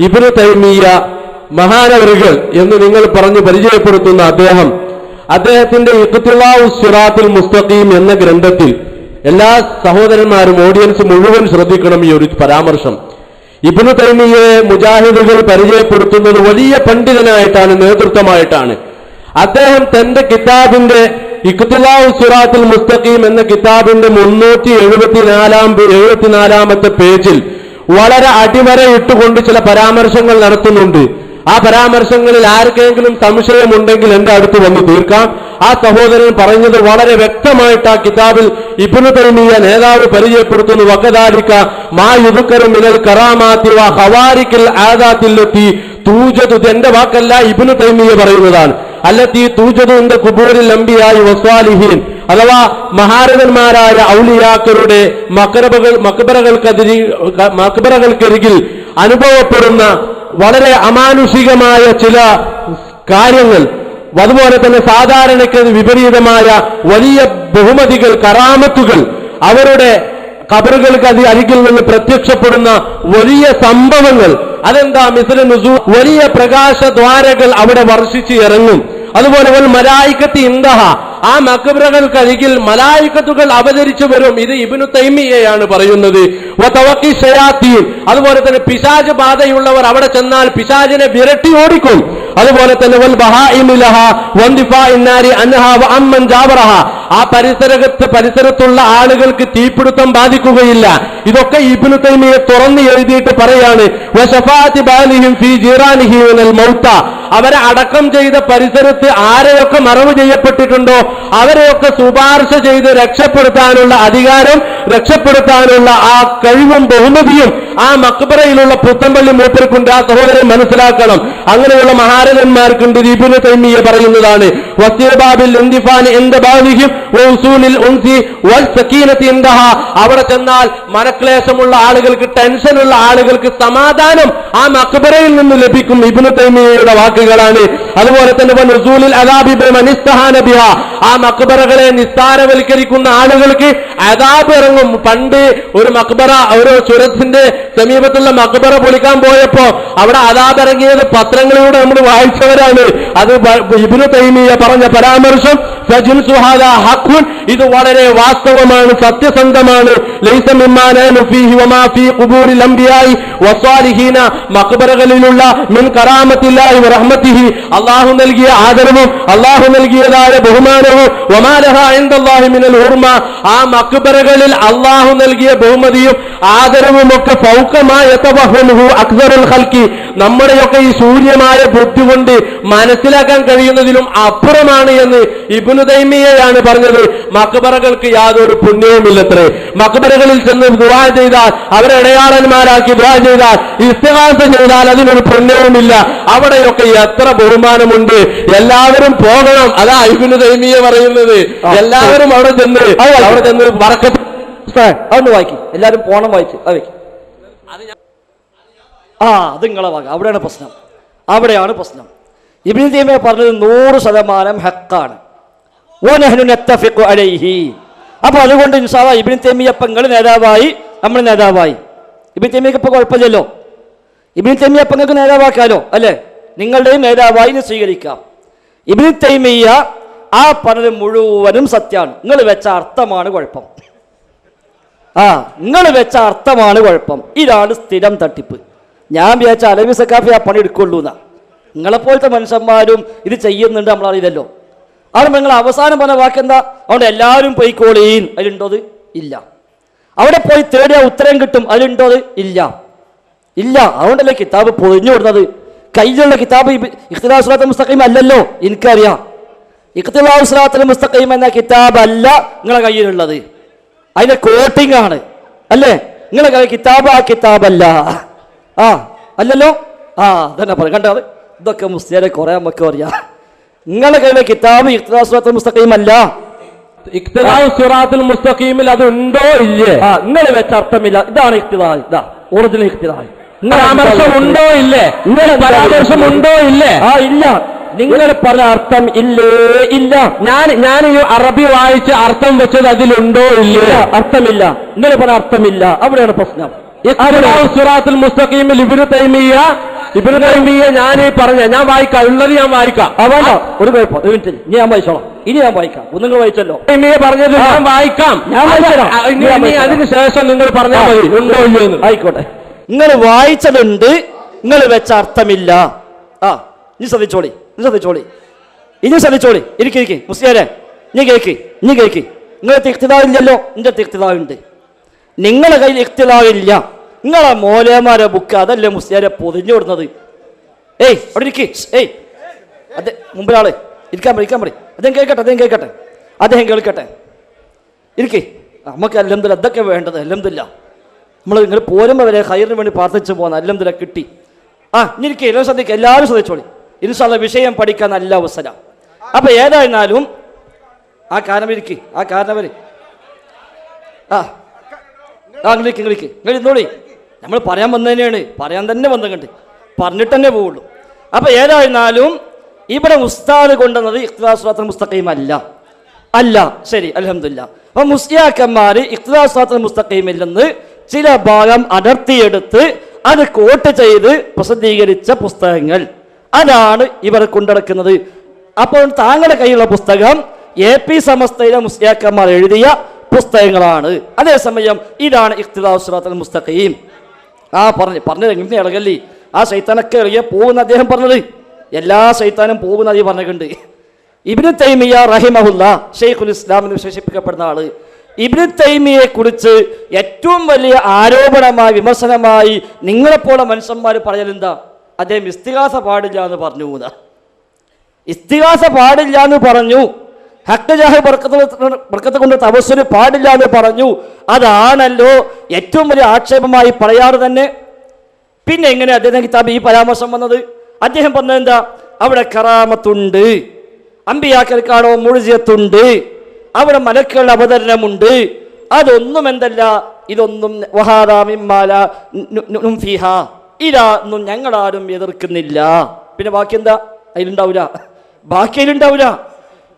ഇബ്നു തൈമിയ്യ മഹാനവറുകൾ എന്ന് നിങ്ങൾ പറഞ്ഞ് പരിചയപ്പെടുത്തുന്ന അദ്ദേഹത്തിന്റെ ഇഖ്തിലാഉ സിറാത്തുൽ മുസ്തഖീം എന്ന ഗ്രന്ഥത്തിൽ എല്ലാ സഹോദരന്മാരും, ഓഡിയൻസ് മുഴുവൻ ശ്രദ്ധിക്കണം ഈ ഒരു പരാമർശം. ഇബ്നു തൈമിയ്യയെ മുജാഹിദുകൾ പരിചയപ്പെടുത്തുന്നത് വലിയ പണ്ഡിതനായിട്ടാണ്, നേതൃത്വമായിട്ടാണ്. അദ്ദേഹം തന്റെ കിതാബിന്റെ ഇഖ്തിലാഉ സിറാത്തുൽ മുസ്തഖീം എന്ന കിതാബിന്റെ 374-ാമത്തെ പേജിൽ വളരെ അടിവരയിട്ടുകൊണ്ട് ചില പരാമർശങ്ങൾ നടത്തുന്നുണ്ട്. ആ പരാമർശങ്ങളിൽ ആർക്കെങ്കിലും സംശയമുണ്ടെങ്കിൽ എന്റെ അടുത്ത് വന്ന് തീർക്കാം. ആ സഹോദരൻ പറഞ്ഞത് വളരെ വ്യക്തമായിട്ട് ആ കിതാബിൽ ഇബ്നു തൈമിയ്യ നേതാവ് പരിചയപ്പെടുത്തുന്നു. വകദാലിക മാ യുദ്കറു മിനൽ കറാമാതി വ ഖവാരിഖിൽ ആദാത്തില്ലത്തി തൂജദു. എന്റെ വാക്കല്ല, ഇബ്നു തൈമിയ്യ പറയുന്നതാണ്. അല്ലത്തി തൂജദു ഇൻദ ഖുബൂരിൽ അംബിയായി വസ്വാലിഹീൻ, അഥവാ മഹാരഥന്മാരായ ഔലിയാക്കളുടെ മക്ബറകൾക്കരികിൽ അനുഭവപ്പെടുന്ന വളരെ അമാനുഷികമായ ചില കാര്യങ്ങൾ, അതുപോലെ തന്നെ സാധാരണയ്ക്ക് വിപരീതമായ വലിയ ബഹുമതികൾ, കറാമത്തുകൾ, അവരുടെ ഖബറുകൾക്ക് അരികിൽ നിന്ന് പ്രത്യക്ഷപ്പെടുന്ന വലിയ സംഭവങ്ങൾ. അതെന്താ? മിസ്ല നുസൂൽ, വലിയ പ്രകാശദ്വാരകൾ അവിടെ വർഷിച്ച് ഇറങ്ങും. അതുപോലെ മലായികത്തി ഇൻദഹ, ആ മക്ബറകൾക്കരികിൽ മലായികത്തുകൾ അവതരിച്ചു വരും. ഇത് ഇബ്നു തൈമിയ്യയാണ് പറയുന്നത്. വതവഖി ശയാത്തീൻ, അതുപോലെ തന്നെ പിശാച് ബാധയുള്ളവർ അവിടെ ചെന്നാൽ പിശാചിനെ വിരട്ടി ഓടിക്കും. അതുപോലെ തന്നെ വൽ ബഹാഇമിലഹ വൻദിഫാഇൻ നാരി അൻഹ വഅമ്മൻ ജാബറഹ, ആ പരിസരത്തുള്ള ആളുകൾക്ക് തീപിടുത്തം ബാധിക്കുകയില്ല. ഇതൊക്കെ ഇബ്നു തൈമിയ്യ തുറന്ന് എഴുതിയിട്ട് പറയാണ്. വശഫാഅത്തി ബാലിഹിം ഫീ ജിറാനിഹി മിനൽ മൗത, അവരെ അടക്കം ചെയ്ത പരിസരത്ത് ആരെയൊക്കെ മറവ് ചെയ്യപ്പെട്ടിട്ടുണ്ടോ അവരെയൊക്കെ ശുപാർശ ചെയ്ത് രക്ഷപ്പെടുത്താനുള്ള അധികാരം, രക്ഷപ്പെടുത്താനുള്ള ആ കഴിവും ബഹുമതിയും ആ മക്ബറയിലുള്ള പുത്തമ്പള്ളി മൂപ്പർക്കുണ്ട്. ആ സഹോദരൻ മനസ്സിലാക്കണം. അങ്ങനെയുള്ള മഹാരഥന്മാർക്കുണ്ട്. ഇബ്നു തൈമിയ്യ പറയുന്നതാണ്. വസ്തിബാബിൽ ഇൻദിഫാനി ഇൻദ ബാദിഹിം വഉസൂലിൽ ഉൻസി വൽ സകീനത്തി ഇൻദഹ, അവിടെ ചെന്നാൽ മനക്ലേശമുള്ള ആളുകൾക്ക്, ടെൻഷനുള്ള ആളുകൾക്ക് സമാധാനം ആ മക്ബറയിൽ നിന്ന് ലഭിക്കും. ഇബ്നു തൈമിയ്യയുടെ വാക്കുകളാണ്. അതുപോലെ തന്നെ വനുസൂലിൽ അദാബി ബിമൻ ഇസ്തഹാന ബിഹാ, ആ മക്ബറകളെ നിസ്താരവൽക്കരിക്കുന്ന ആളുകൾക്ക് അദാബ് ഇറങ്ങും. പണ്ട് ഒരു മക്ബറ, ഒരു ചുരത്തിന്റെ സമീപത്തുള്ള മക്ബറ പൊളിക്കാൻ പോയപ്പോ അവിടെ അദാബ് ഇറങ്ങിയത് പത്രങ്ങളിലൂടെ നമ്മൾ വായിച്ചവരാണ്. അത് ഇബ്നു തൈമിയ്യ പറഞ്ഞ പരാമർശം ഫജിൻസു ഹാദാ ഹഖ്ഉൻ, ഇത് വളരെ വാസ്തവമാണ്, സത്യസന്ധമാണ്. ലൈസ മിമ്മാ നഹ്നു ഫീഹി വമാ ഫീ ഖുബൂരിൽ അംബിയായി വസ്വാലിഹീന, മക്ബറകളിലുള്ള മിൻ കറാമത്തില്ലാഹി വറഹ്മത്തിഹി, അല്ലാഹു നൽകിയ ആദരവും അല്ലാഹു നൽകിയതായ ബഹുമാനവും വമാ ലഹാ ഇൻദല്ലാഹി മിനൽ ഹുർമ, ആ മക്ബറകളിൽ അള്ളാഹു നൽകിയ ബഹുമതിയും ആദരവും ഒക്കെ അക്സറുൽ ഖൽഖി, നമ്മുടെയൊക്കെ ഈ ശൂന്യമായ ബുദ്ധി കൊണ്ട് മനസ്സിലാക്കാൻ കഴിയുന്നതിലും അപ്പുറമാണ് എന്ന് ഇബ്നു തൈമിയ്യയാണ് പറഞ്ഞത്. മഖബറകൾക്ക് യാതൊരു പുണ്യവുമില്ലത്രേ. മഖബറകളിൽ ചെന്ന് ദുആ ചെയ്താൽ, അവരെ അടയാളന്മാരാക്കി ദുആ ചെയ്താൽ, ഇസ്തിഗാസ ചെയ്താൽ അതിനൊരു പുണ്യവുമില്ല. അവിടെയൊക്കെ എത്ര ബഹുമാനമുണ്ട്. എല്ലാവരും പോകണം. അതാ ഇബ്നു തൈമിയ്യ പറയുന്നത്. എല്ലാവരും അവിടെ ചെന്ന് ബറക്കത്ത് അതൊന്ന് വായിക്കും. എല്ലാവരും പോണം വായിച്ച് അത് വെക്കും. അത് നിങ്ങളെ വാങ്ങ. അവിടെയാണ് പ്രശ്നം. അവിടെയാണ് പ്രശ്നം. ഇബ്നു തൈമിയ്യ പറഞ്ഞത് 100% ഹക്കാണ്. അപ്പൊ അതുകൊണ്ട് ഇൻഷാ അല്ലാഹ് ഇബ്നു തൈമിയ്യ ഇപ്പം നിങ്ങൾ നേതാവായി, നമ്മൾ നേതാവായി. ഇബ്നു തൈമിയ്യക്ക് ഇപ്പൊ കുഴപ്പമില്ലല്ലോ. ഇബ്നു തൈമിയ്യ ഇപ്പം നിങ്ങൾക്ക് നേതാവാക്കാലോ അല്ലേ? നിങ്ങളുടെയും നേതാവായി സ്വീകരിക്കാം. ഇബ്നു തൈമിയ്യ ആ പറഞ്ഞത് മുഴുവനും സത്യമാണ്. നിങ്ങൾ വെച്ച അർത്ഥമാണ് കുഴപ്പം. നിങ്ങൾ വെച്ച അർത്ഥമാണ് കുഴപ്പം. ഇതാണ് സ്ഥിരം തട്ടിപ്പ്. ഞാൻ വിചാരിച്ച അലവി സക്കാഫി ആ പണി എടുക്കുള്ളൂ എന്നാ. നിങ്ങളെപ്പോലത്തെ മനുഷ്യന്മാരും ഇത് ചെയ്യുന്നുണ്ട്, നമ്മളറിയില്ലല്ലോ. അവിടെ നിങ്ങൾ അവസാനം പറഞ്ഞ വാക്കെന്താ? അവിടെ എല്ലാവരും പോയിക്കോളീൻ, അതിലുണ്ടോത്? ഇല്ല. അവിടെ പോയി തേടിയ ഉത്തരം കിട്ടും, അതിലുണ്ടോത്? ഇല്ല. ഇല്ല. അതുകൊണ്ടല്ലേ കിതാബ് പൊതിഞ്ഞു കൊടുത്തത്. കയ്യിലുള്ള കിതാബ് ഇഖ്തിലാഉ സിറാത്തുൽ മുസ്തഖീം അല്ലല്ലോ. എനിക്കറിയാം. ഇഖ്തിലാഉ സിറാത്തുൽ മുസ്തഖീം എന്ന കിതാബ് അല്ല നിങ്ങളെ കയ്യിലുള്ളത്. അതിന്റെ കോട്ടിംഗ് ആണ് അല്ലേ? നിങ്ങളെ കയ്യിൽ കിതാബ് ആ കിതാബല്ല. അല്ലല്ലോ. അതന്നെ പറയും. കണ്ടത് ഇതൊക്കെ മുസ്ലിയാരെ കുറെ നമുക്ക് അറിയാം. നിങ്ങളുടെ കയ്യിലെ കിതാബ് ഇഖ്തിലാഉ സിറാത്തുൽ മുസ്തഖീം അല്ല. ഇഖ്തിലാഉ സിറാത്തുൽ മുസ്തഖീമിൽ അതുണ്ടോ ഇല്ലേ? നിങ്ങൾ വെച്ച അർത്ഥമില്ല. ഇതാണ് ഇഖ്തിലാ. ഇതാ ഒറിജിനൽ ഇഖ്തിലാ. പരാമർശമുണ്ടോ ഇല്ലേ? പരാമർശമുണ്ടോ ഇല്ലേ? ഇല്ല. നിങ്ങൾ പറഞ്ഞ അർത്ഥം ഇല്ലേ? ഇല്ല. ഞാൻ ഈ അറബി വായിച്ച് അർത്ഥം വെച്ചത് അതിലുണ്ടോ ഇല്ലേ? അർത്ഥമില്ല. നിങ്ങൾ പറഞ്ഞ അർത്ഥമില്ല. അവിടെയാണ് പ്രശ്നം. ഇഖ്തിലാഉ സിറാത്തുൽ മുസ്തഖീമിൽ ഇബ്നു തൈമിയ്യ ഞാൻ ഈ പറഞ്ഞ ഞാൻ വായിക്കാം. ഉള്ളത് ഞാൻ വായിക്കാം. വേണ്ട, ഒരു കുഴപ്പം. ഒരു മിനിറ്റ്. ഇനി ഞാൻ വായിച്ചോളാം. ഇനി ഞാൻ വായിക്കാം. നിങ്ങൾ വായിച്ചല്ലോ. തൈമിയ്യ പറഞ്ഞത് ഞാൻ വായിക്കാം. ഞാൻ വായിച്ചോ. അതിന് ശേഷം നിങ്ങൾ പറഞ്ഞാൽ മതി ഉണ്ടോ ഇല്ലയോ. ആയിക്കോട്ടെ. നിങ്ങൾ വായിച്ചതുണ്ട്, നിങ്ങൾ വെച്ച അർത്ഥമില്ല. ഇനി ശ്രദ്ധിച്ചോളി. ഇനി ശ്രദ്ധിച്ചോളി. ഇരിക്കെ മുസ്ലിയാരെ, ഇനി കേക്ക്. നിങ്ങളുടെ ഇഖ്തിലാഇല്ലല്ലോ. എന്റെ ഇഖ്തിലാഉണ്ട്. നിങ്ങളുടെ കയ്യിൽ ഇഖ്തിലാഇല്ല. നിങ്ങളെ മോലേമാരെ ബുക്ക് അതല്ലേ മുസ്ലിയാരെ പൊതിഞ്ഞു കൊടുക്കുന്നത്. അവിടെ ഇരിക്കേ. അതെ മുമ്പിലാള് ഇരിക്കാൻ പറയും. അദ്ദേഹം കേൾക്കട്ടെ. ഇരിക്കേ. നമുക്ക് അൽഹംദുലില്ലാ അതൊക്കെ വേണ്ടത്. അൽഹംദുലില്ലാ നമ്മൾ നിങ്ങൾ പോരുമ്പോൾ വരെ ഖൈറിന് വേണ്ടി പ്രാർത്ഥിച്ചു പോകുന്ന അൽഹംദുലില്ലാ കിട്ടി. ഇനി ഇരിക്കേ. എല്ലാം ശ്രദ്ധിക്കുക. എല്ലാവരും ശ്രദ്ധിച്ചോളി. ഇൻഷാ അല്ലാഹ് വിഷയം പഠിക്കാൻ നല്ല അവസരം. അപ്പൊ ഏതായിരുന്നാലും ആ കാരണവരിക്ക് നിങ്ങൾ ഇരുന്നോളി. നമ്മൾ പറയാൻ വന്നതന്നെയാണ്. പറയാൻ തന്നെ വന്നുകൊണ്ട് പറഞ്ഞിട്ട് തന്നെ പോവുള്ളൂ. അപ്പൊ ഏതായിരുന്നാലും ഇവിടെ ഉസ്താദ് കൊണ്ടുവന്നത് ഇഖ്തിലാഉ സിറാത്തുൽ മുസ്തഖീം അല്ല. ശരി, അൽഹംദുലില്ലാ. അപ്പൊ മുസ്ലിയാക്കന്മാർ ഇഖ്തിലാഉ സിറാത്തുൽ മുസ്തഖീമിൽ നിന്ന് ചില ഭാഗം അടർത്തിയെടുത്ത് അത് കോട്ട് ചെയ്ത് പ്രസിദ്ധീകരിച്ച പുസ്തകങ്ങൾ, അതാണ് ഇവർ കൊണ്ടുനടക്കുന്നത്. അപ്പോൾ താങ്കളുടെ കയ്യിലുള്ള പുസ്തകം AP സമസ്തയിലെ മുസ്ലിയാക്കന്മാർ എഴുതിയ പുസ്തകങ്ങളാണ്. അതേസമയം ഇതാണ് ഇഖ്തിലാഉ സിറാത്തുൽ മുസ്തഖീം. പറഞ്ഞത് എങ്ങനെ ഇളകല്ലേ? ആ ശൈത്താനൊക്കെ ഇറങ്ങിയ പോകുന്ന അദ്ദേഹം പറഞ്ഞത്. എല്ലാ ശൈത്താനും പോകുന്ന ഈ പറഞ്ഞിട്ടുണ്ട്. ഇബ്നു തൈമിയ്യ റഹിമഹുല്ലാ ഷെയ്ഖുൽ ഇസ്ലാം എന്ന് വിശേഷിപ്പിക്കപ്പെടുന്ന ആള് ഇബ്നു തൈമിയെ കുറിച്ച് ഏറ്റവും വലിയ ആരോപണമായി വിമർശനമായി നിങ്ങളെപ്പോലെ മനുഷ്യന്മാർ പറയലെന്താ? അദ്ദേഹം ഇസ്തിഗാസ പാടില്ല എന്ന് പറഞ്ഞു. ഇസ്തിഗാസ പാടില്ല എന്ന് പറഞ്ഞു. ഹക്ക് ജാഹ് ബർക്കത്ത് കൊണ്ട് തവസ്സുല് പാടില്ല എന്ന് പറഞ്ഞു. അതാണല്ലോ ഏറ്റവും വലിയ ആക്ഷേപമായി പറയാറ് തന്നെ. പിന്നെ എങ്ങനെ അദ്ദേഹം കിതാബ് ഈ പരാമർശം വന്നത്? അദ്ദേഹം പറഞ്ഞത് എന്താ? അവിടെ കറാമത്തുണ്ട്, അമ്പിയാക്കൽക്കാണോ മുഴുജിയത്തുണ്ട്, അവിടെ മലക്കുകളുടെ അവതരണമുണ്ട്. അതൊന്നും എന്തല്ല, ഇതൊന്നും ഇതൊന്നും ഞങ്ങളാരും എതിർക്കുന്നില്ല. പിന്നെ ബാക്കി എന്താ? ബാക്കിയിലുണ്ടാവില്ല.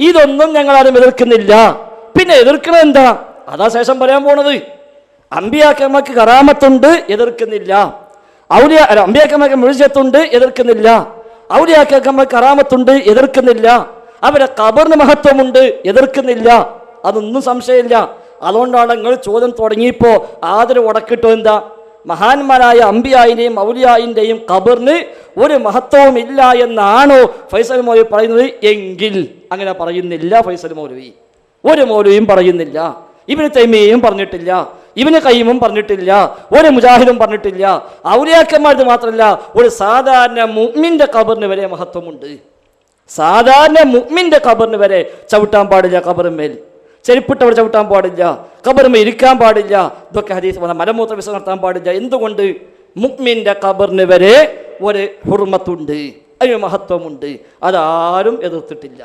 ഇതൊന്നും ഞങ്ങളാരും എതിർക്കുന്നില്ല. പിന്നെ എതിർക്കണത് എന്താ? അതാ ശേഷം പറയാൻ പോണത്. അമ്പിയാക്കന്മാർക്ക് കറാമത്തുണ്ട്, എതിർക്കുന്നില്ല. അമ്പിയാക്കന്മാർക്ക് മുഴുജിയത്തുണ്ട്, എതിർക്കുന്നില്ല. ഔലിയാക്കന്മാർക്ക് കറാമത്തുണ്ട്, എതിർക്കുന്നില്ല. അവരെ ഖബറിന് മഹത്വമുണ്ട്, എതിർക്കുന്നില്ല. അതൊന്നും സംശയമില്ല. അതുകൊണ്ടാണ് നിങ്ങൾ ചോദ്യം തുടങ്ങിയപ്പോ ആദരവ് ഉടക്കിട്ടോ എന്താ? മഹാന്മാരായ അമ്പിയായിന്റെയും ഔലിയായിന്റെയും ഖബറിന് ഒരു മഹത്വവും ഇല്ല എന്നാണോ ഫൈസൽ മൗലവി പറയുന്നത്? എങ്കിൽ അങ്ങനെ പറയുന്നില്ല ഫൈസൽ മൗലവി. ഒരു മൗലവിയും പറയുന്നില്ല. ഇബ്നു തൈമിയ്യയും പറഞ്ഞിട്ടില്ല, ഇബ്നു ഖയ്യിമും പറഞ്ഞിട്ടില്ല, ഒരു മുജാഹിദും പറഞ്ഞിട്ടില്ല. ഔലിയാക്കന്മാർക്ക് മാത്രമല്ല, ഒരു സാധാരണ മുഅ്മിന്റെ ഖബറിന് വരെ മഹത്വമുണ്ട്. സാധാരണ മുഅ്മിന്റെ ഖബറിന് വരെ ചവിട്ടാൻ പാടില്ല, ഖബറിന്മേൽ ചെരുപ്പിട്ടവിടെ ചവിട്ടാൻ പാടില്ല, ഖബറിന്മേൽ ഇരിക്കാൻ പാടില്ല. ഇതൊക്കെ ഹദീസ് പറഞ്ഞ മലമൂത്ര വിസർജനം നടത്താൻ പാടില്ല. എന്തുകൊണ്ട്? മുഅ്മിന്റെ ഖബറിന് വരെ ഒരു ഹുർമത്തുണ്ട്, അതിന് മഹത്വമുണ്ട്. അതാരും എതിർത്തിട്ടില്ല.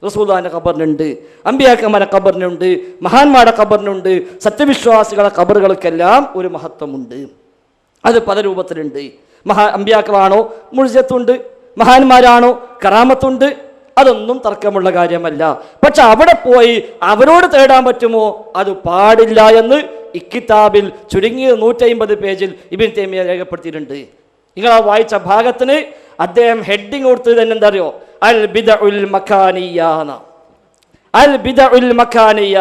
റസൂലുള്ളാഹിന്റെ ഖബറിനുണ്ട്, അമ്പിയാക്കന്മാരുടെ ഖബറിനുണ്ട്, മഹാന്മാരുടെ ഖബറിനുണ്ട്, സത്യവിശ്വാസികളുടെ ഖബറുകൾക്കെല്ലാം ഒരു മഹത്വമുണ്ട്. അത് പല രൂപത്തിലുണ്ട്. അമ്പിയാക്കളാണോ മുഴുജത്തുണ്ട്, മഹാന്മാരാണോ കറാമത്തുണ്ട്, അതൊന്നും തർക്കമുള്ള കാര്യമല്ല. പക്ഷെ അവിടെ പോയി അവരോട് തേടാൻ പറ്റുമോ? അത് പാടില്ല എന്ന് ഇക്കിതാബിൽ ചുരുങ്ങിയ 150 പേജിൽ ഇബ്നു തൈമിയ്യ രേഖപ്പെടുത്തിയിട്ടുണ്ട്. നിങ്ങൾ ആ വായിച്ച ഭാഗത്തിന് അദ്ദേഹം ഹെഡിങ് കൊടുത്തത് തന്നെ എന്താ അറിയോ? അൽ ബിദഉൽ മക്കാനിയ്യ. അൽ ബിദഉൽ മക്കാനിയ്യ,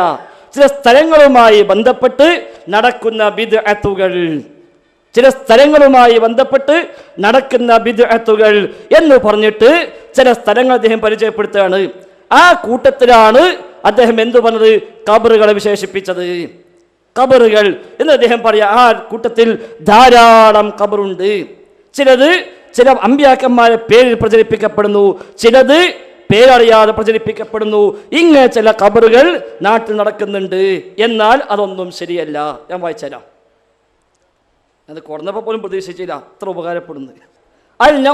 ചില സ്ഥലങ്ങളുമായി ബന്ധപ്പെട്ട് നടക്കുന്ന ബിദ്അത്തുകൾ, ചില സ്ഥലങ്ങളുമായി ബന്ധപ്പെട്ട് നടക്കുന്ന ബിദ്അത്തുകൾ എന്ന് പറഞ്ഞിട്ട് ചില സ്ഥലങ്ങൾ അദ്ദേഹം പരിചയപ്പെടുത്തുകയാണ്. ആ കൂട്ടത്തിലാണ് അദ്ദേഹം എന്തു പറഞ്ഞത്? ഖബറുകളെ വിശേഷിപ്പിച്ചത്. ഖബറുകൾ എന്ന് അദ്ദേഹം പറയാ, ആ കൂട്ടത്തിൽ ധാരാളം ഖബറുണ്ട്. ചിലത് ചില അമ്പിയാക്കന്മാരെ പേരിൽ പ്രചരിപ്പിക്കപ്പെടുന്നു, ചിലത് പേരറിയാതെ പ്രചരിപ്പിക്കപ്പെടുന്നു. ഇങ്ങനെ ചില ഖബറുകൾ നാട്ടിൽ നടക്കുന്നുണ്ട്. എന്നാൽ അതൊന്നും ശരിയല്ല. ഞാൻ വായിച്ചുതരാം. അത് കുറഞ്ഞപ്പോൾ പോലും പ്രതീക്ഷിച്ചില്ല, അത്ര ഉപകാരപ്പെടുന്നത്. അവിടുന്ന്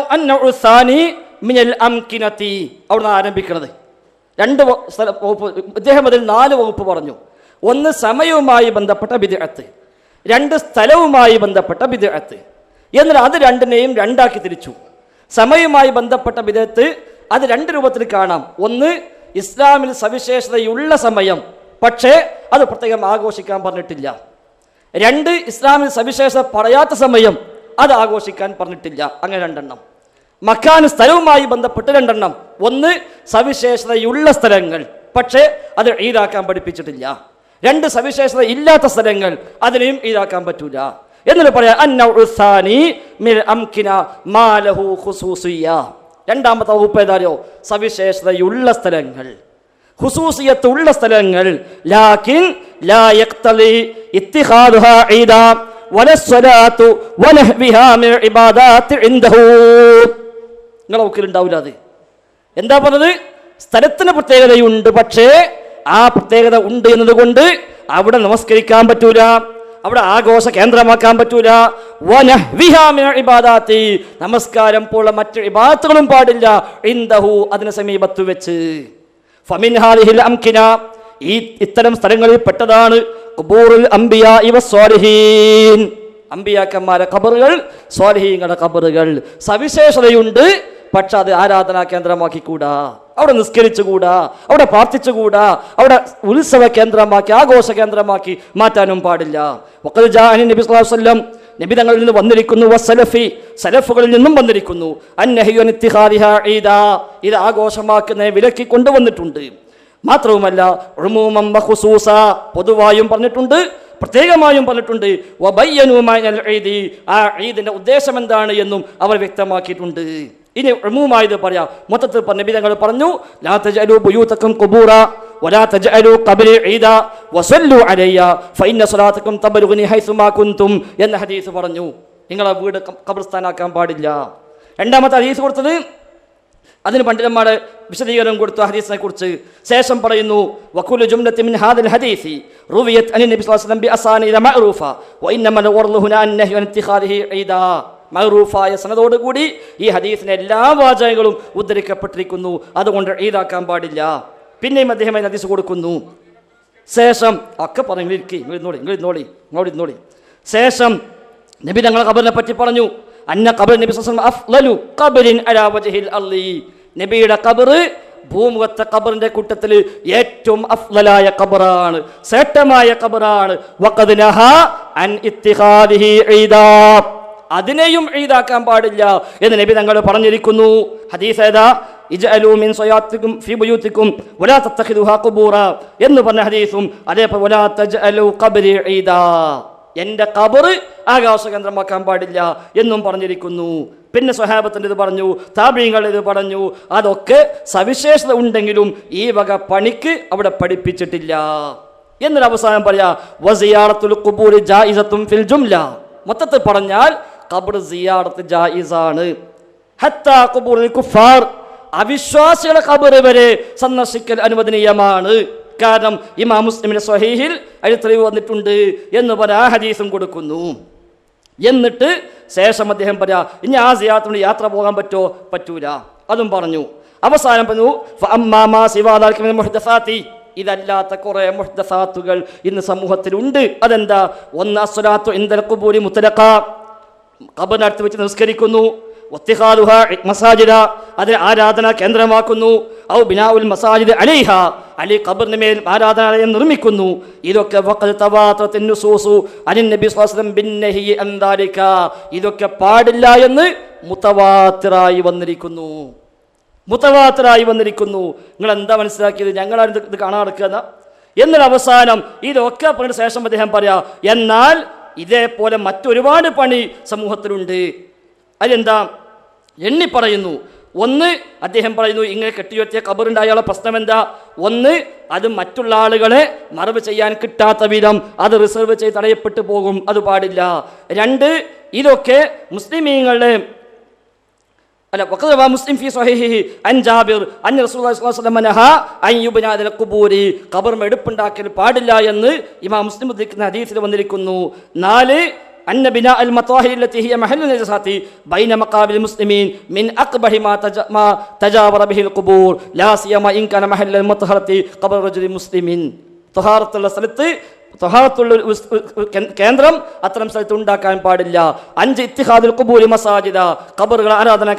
ആരംഭിക്കുന്നത് 2 വകുപ്പ്. ഇദ്ദേഹം അതിൽ 4 വകുപ്പ് പറഞ്ഞു. 1 സമയവുമായി ബന്ധപ്പെട്ട ബിദ്അത്ത്, 2 സ്ഥലവുമായി ബന്ധപ്പെട്ട ബിദ്അത്ത്. എന്നാൽ അത് രണ്ടിനെയും രണ്ടാക്കി തിരിച്ചു. സമയവുമായി ബന്ധപ്പെട്ട ബിദ്അത്ത് അത് 2 രൂപത്തിൽ കാണാം. 1 ഇസ്ലാമിൽ സവിശേഷതയുള്ള സമയം, പക്ഷേ അത് പ്രത്യേകം ആഘോഷിക്കാൻ പറഞ്ഞിട്ടില്ല. 2 ഇസ്ലാമിൽ സവിശേഷത പറയാത്ത സമയം, അത് ആഘോഷിക്കാൻ പറഞ്ഞിട്ടില്ല. അങ്ങനെ 2 എണ്ണം. മക്കാൻ സ്ഥലവുമായി ബന്ധപ്പെട്ട് 2 എണ്ണം. 1 സവിശേഷതയുള്ള സ്ഥലങ്ങൾ, പക്ഷേ അത് ഈദാക്കാൻ പഠിപ്പിച്ചിട്ടില്ല. 2 സവിശേഷത ഇല്ലാത്ത സ്ഥലങ്ങൾ, അതിനെയും ഈദാക്കാൻ പറ്റൂല. എന്നിട്ട് പറയാം രണ്ടാമത്തെ വകുപ്പ് ഏതായോ? സവിശേഷതയുള്ള സ്ഥലങ്ങൾ, ഖുസൂസിയത്തുള്ള സ്ഥലങ്ങൾ. ലാകിൻ ലാ യഖ്തലി ഇത്തിഖാദുഹാ ഈദാ വലസ്സലാത്തു വനഹ്വിഹാ മിൻ ഇബാദാത്തി ഇൻദഹു. നിങ്ങളെ വക്കിലുണ്ടാവില്ല അത്. എന്താ പറഞ്ഞത്? സ്ഥലത്തിന് പ്രത്യേകതയുണ്ട്, പക്ഷേ ആ പ്രത്യേകത ഉണ്ട് എന്നതുകൊണ്ട് അവിടെ നമസ്കരിക്കാൻ പറ്റൂല, അവിടെ ആഘോഷ കേന്ദ്രമാക്കാൻ പറ്റൂല. വനഹ്വിഹാ മിൻ ഇബാദാത്തി, നമസ്കാരം പോലുള്ള മറ്റു ഇബാദത്തുകളും പാടില്ല. ഇൻദഹു, അതിന് സമീപത്ത് വെച്ച്. ഫമിൻ ഹാദിഹിൽ അംകിന, ഈ ഇത്തരം സ്ഥലങ്ങളിൽ പെട്ടതാണ് ഖുബൂറുൽ അംബിയാഇ വസ്സാലിഹീൻ, അമ്പിയാക്കന്മാരെ ഖബറുകൾ, സ്വാലിഹീങ്ങളുടെ ഖബറുകൾ. സവിശേഷതയുണ്ട്, പക്ഷെ അത് ആരാധനാ കേന്ദ്രമാക്കിക്കൂടാ, അവിടെ നിസ്കരിച്ചുകൂടാ, അവിടെ പ്രാർത്ഥിച്ചുകൂടാ, അവിടെ ഉത്സവ കേന്ദ്രമാക്കി ആഘോഷ കേന്ദ്രമാക്കി മാറ്റാനും പാടില്ല. വഖദ് ജാഅനി നബി സ്വല്ലല്ലാഹു അലൈഹി വസല്ലം, നബി തങ്ങളിൽ നിന്ന് വന്നിരിക്കുന്നു, വസ്സലഫി, സലഫുകളിൽ നിന്നും വന്നിരിക്കുന്നു, അന്നഹ്യു അൻ ഇത്തിഖാദിഹാ ഈദാ, ഇത് ആഘോഷമാക്കുന്നതിനെ വിലക്കി കൊണ്ടുവന്നിട്ടുണ്ട്. മാത്രവുമല്ല ഉമൂമൻ വഖുസൂസ, പൊതുവായും പറഞ്ഞിട്ടുണ്ട്, പ്രത്യേകമായും പറഞ്ഞിട്ടുണ്ട്. വബയ്യനൂ മഅനൽ ഈദി, ആ ഈദിന്റെ ഉദ്ദേശം എന്താണ് എന്നും അവർ വ്യക്തമാക്കിയിട്ടുണ്ട്. ഇനി ഉമൂമായത് പറയാം, മൊത്തത്തിൽ നബി തങ്ങൾ പറഞ്ഞു, ലാ തജഅലൂ ബുയൂതകും ഖുബൂറ വലാ തജഅലൂ ഖബ്രി ഈദ വസല്ലു അലയ്യ ഫഇന്ന സ്വലാതകും തബ്ലുഗ്നി ഹൈസുമാ കുൻതും എന്ന ഹദീസ് പറഞ്ഞു. നിങ്ങളെ വീട് ഖബർസ്ഥാനാക്കാൻ പാടില്ല. രണ്ടാമത്തെ ഹദീസ് കൊടുത്തത്, അതിന് പണ്ഡിതന്മാർ വിശദീകരണം കൊടുത്തു ഹദീസിനെ കുറിച്ച്. ശേഷം പറയുന്നു, വകുലു ജുംലത്തി മിൻ ഹാദിൽ ഹദീസി റുവിയത് അൻ നബി സ്വല്ലല്ലാഹു അലൈഹി വസല്ലം ബി അസാനീദ മഅറൂഫ വഇന്നമൽ വറദു ഹുനാ അന്നഹ്യു അൻ ഇത്തിഖാദിഹി ഈദാ. മഅറൂഫായ സനദോടുകൂടി ഈ ഹദീസിന്റെ എല്ലാ വാചകങ്ങളും ഉദ്ധരിക്കപ്പെട്ടിരിക്കുന്നു. അതുകൊണ്ട് ഈദാക്കാൻ പാടില്ല. പിന്നെയും അദ്ദേഹം ഹദീസ് കൊടുക്കുന്നു. ശേഷം ഒക്കെ പറഞ്ഞു, ഇങ്ങോളി. ശേഷം നബി തങ്ങളുടെ ഖബറിനെ പറ്റി പറഞ്ഞു, അന്ന ഖബർ നബി സ്വല്ലല്ലാഹു അലൈഹി വസല്ലം അഫ്ളലു ഖബറിൻ അലാ വജ്ഹിൽ അർളി, നബിയുടെ ഖബർ ഭൂമുഖത്തെ ഖബറിന്റെ കൂട്ടത്തിൽ ഏറ്റവും അഫ്ളലായ ഖബറാണ്, ശ്രേഷ്ഠമായ ഖബറാണ്. വഖദ് നഹാ അൻ ഇത്തിഖാദിഹി ഈദാ, അതിനെയും ഈദാക്കാൻ പാടില്ല എന്ന് നബി തങ്ങൾ പറഞ്ഞിരിക്കുന്നു. ഹദീസ് ഏതാ? ഇജ്അലൂ മിൻ സ്വയാത്തികും ഫീ ബുയൂത്തികും വലാ തത്തഖിദുഹാ ഖുബൂറ എന്ന് പറഞ്ഞ ഹദീസും അതേപോലെ വലാ തജ്അലൂ ഖബ്രി ഈദാ, എൻ്റെ ഖബർ ആഘോഷ കേന്ദ്രമാക്കാൻ പാടില്ല എന്നും പറഞ്ഞിരിക്കുന്നു. പിന്നെ സ്വഹാബത്തിൻ്റെ ഇത് പറഞ്ഞു, താബീങ്ങൾ ഇത് പറഞ്ഞു. അതൊക്കെ സവിശേഷത ഉണ്ടെങ്കിലും ഈ വക പണിക്ക് അവിടെ പഠിപ്പിച്ചിട്ടില്ല. എന്നൊരു അവസാനം പറയാ വസിയാറത്തുൽ ഖുബൂരി ജായിസത്തുൻ ഫിൽ ജുംല. മൊത്തത്തിൽ പറഞ്ഞാൽ ഖബർ സിയാറത്ത് ജായിസാണ്. ഹത്താ ഖുബൂറുൽ കുഫാർ, അവിശ്വാസികളുടെ ഖബർ വരെ സന്ദർശിക്കൽ അനുവദനീയമാണ്. കാരണം ഇമാം മുസ്ലിമിന്റെ സ്വഹീഹിൽ അതിൽ തെളിവ് വന്നിട്ടുണ്ട് എന്ന് പറയാ ഹദീസും കൊടുക്കുന്നു. എന്നിട്ട് ശേഷം അദ്ദേഹം പറയാ ഇനി ആ സിയാറത്തിന് യാത്ര പോകാൻ പറ്റുമോ? പറ്റൂല, അതും പറഞ്ഞു. അവസാനം പറഞ്ഞു ഇതല്ലാത്ത കുറെ മുഹ്ദസാത്തുകൾ ഇന്ന് സമൂഹത്തിലുണ്ട്. അതെന്താ? ഒന്ന് അസ്സലാത്തു ഇൻദൽ ഖുബൂരി മുത്ലഖ, ഖബറിനടുത്ത് വെച്ച് നിസ്കരിക്കുന്നു. വത്തിഖാദുഹ മസാജിദ, അതിനെ ആരാധനാ കേന്ദ്രമാക്കുന്നു. ഔ ബിനാഉൽ മസാജിദ് അലൈഹ, അലി ഖബറിന് മേൽ ആരാധനാലയം നിർമ്മിക്കുന്നു. ഇതൊക്കെ വഖദ് തവാതറത്തിൻ നുസൂസു അനിൻ നബി സ്വല്ലല്ലാഹു അലൈഹി വസല്ലം ബിന്നഹി അൻ ദാലിക, ഇതൊക്കെ പാടില്ല എന്ന് മുതവാത്തിറായി വന്നിരിക്കുന്നു. മുതവാത്തിറായി വന്നിരിക്കുന്നു. നിങ്ങൾ എന്താ മനസ്സിലാക്കിയത്? ഞങ്ങളാണ് ഇത് കാണാൻ നടക്കുക എന്നൊരു അവസാനം ഇതൊക്കെ പറഞ്ഞ ശേഷം അദ്ദേഹം പറയാ എന്നാൽ ഇതേപോലെ മറ്റൊരുപാട് പണി സമൂഹത്തിലുണ്ട്. അതെന്താ? എണ്ണി പറയുന്നു. ഒന്ന്, അദ്ദേഹം പറയുന്നു ഇങ്ങനെ കെട്ടിയുയർത്തിയ ഖബറുണ്ടായുള്ള പ്രശ്നം എന്താ? ഒന്ന്, അത് മറ്റുള്ള ആളുകളെ മറവ് ചെയ്യാൻ കിട്ടാത്ത വിധം അത് റിസർവ് ചെയ്ത് തടയപ്പെട്ടു പോകും, അത് പാടില്ല. രണ്ട്, ഇതൊക്കെ മുസ്ലിമീങ്ങളുടെ മുസ്ലിം ഫീ സ്വഹീഹിഹി അൻ ജാബിർ അൻ റസൂലുള്ളാഹി സ്വല്ലല്ലാഹു അലൈഹി വസല്ലം നഹാ അൻ യുബ്നാ അൽ ഖുബൂരി, ഖബർ എടുപ്പുണ്ടാക്കൽ പാടില്ല എന്ന് ഇമാം മുസ്ലിം ഉദ്ധരിക്കുന്ന ഹദീസിൽ വന്നിരിക്കുന്നു. നാല്, അന്ന ബിനാ അൽ മതാഹിർ ലത്തി ഹിയ മഹല്ലു നജസാത്തി ബൈന മഖാബിൽ മുസ്ലിമീൻ മിൻ അഖ്ബഹി മാ തജാവറ ബിഹിൽ ഖുബൂർ ലാ സിയമാ ഇൻ കാന മഹല്ലൽ മുത്ഹറത്തി ഖബർ റജുലി മുസ്ലിമിൻ. തഹാറത്തുള്ള സ്ഥലത്ത്, തഹാറത്തുള്ള കേന്ദ്രം അത്തരം സ്ഥലത്ത് ഉണ്ടാക്കാൻ പാടില്ല. അഞ്ച്, ഇത്തിഖാദുൽ ഖുബൂരി മസാജിദ, ഖബറുകൾ ആരാധന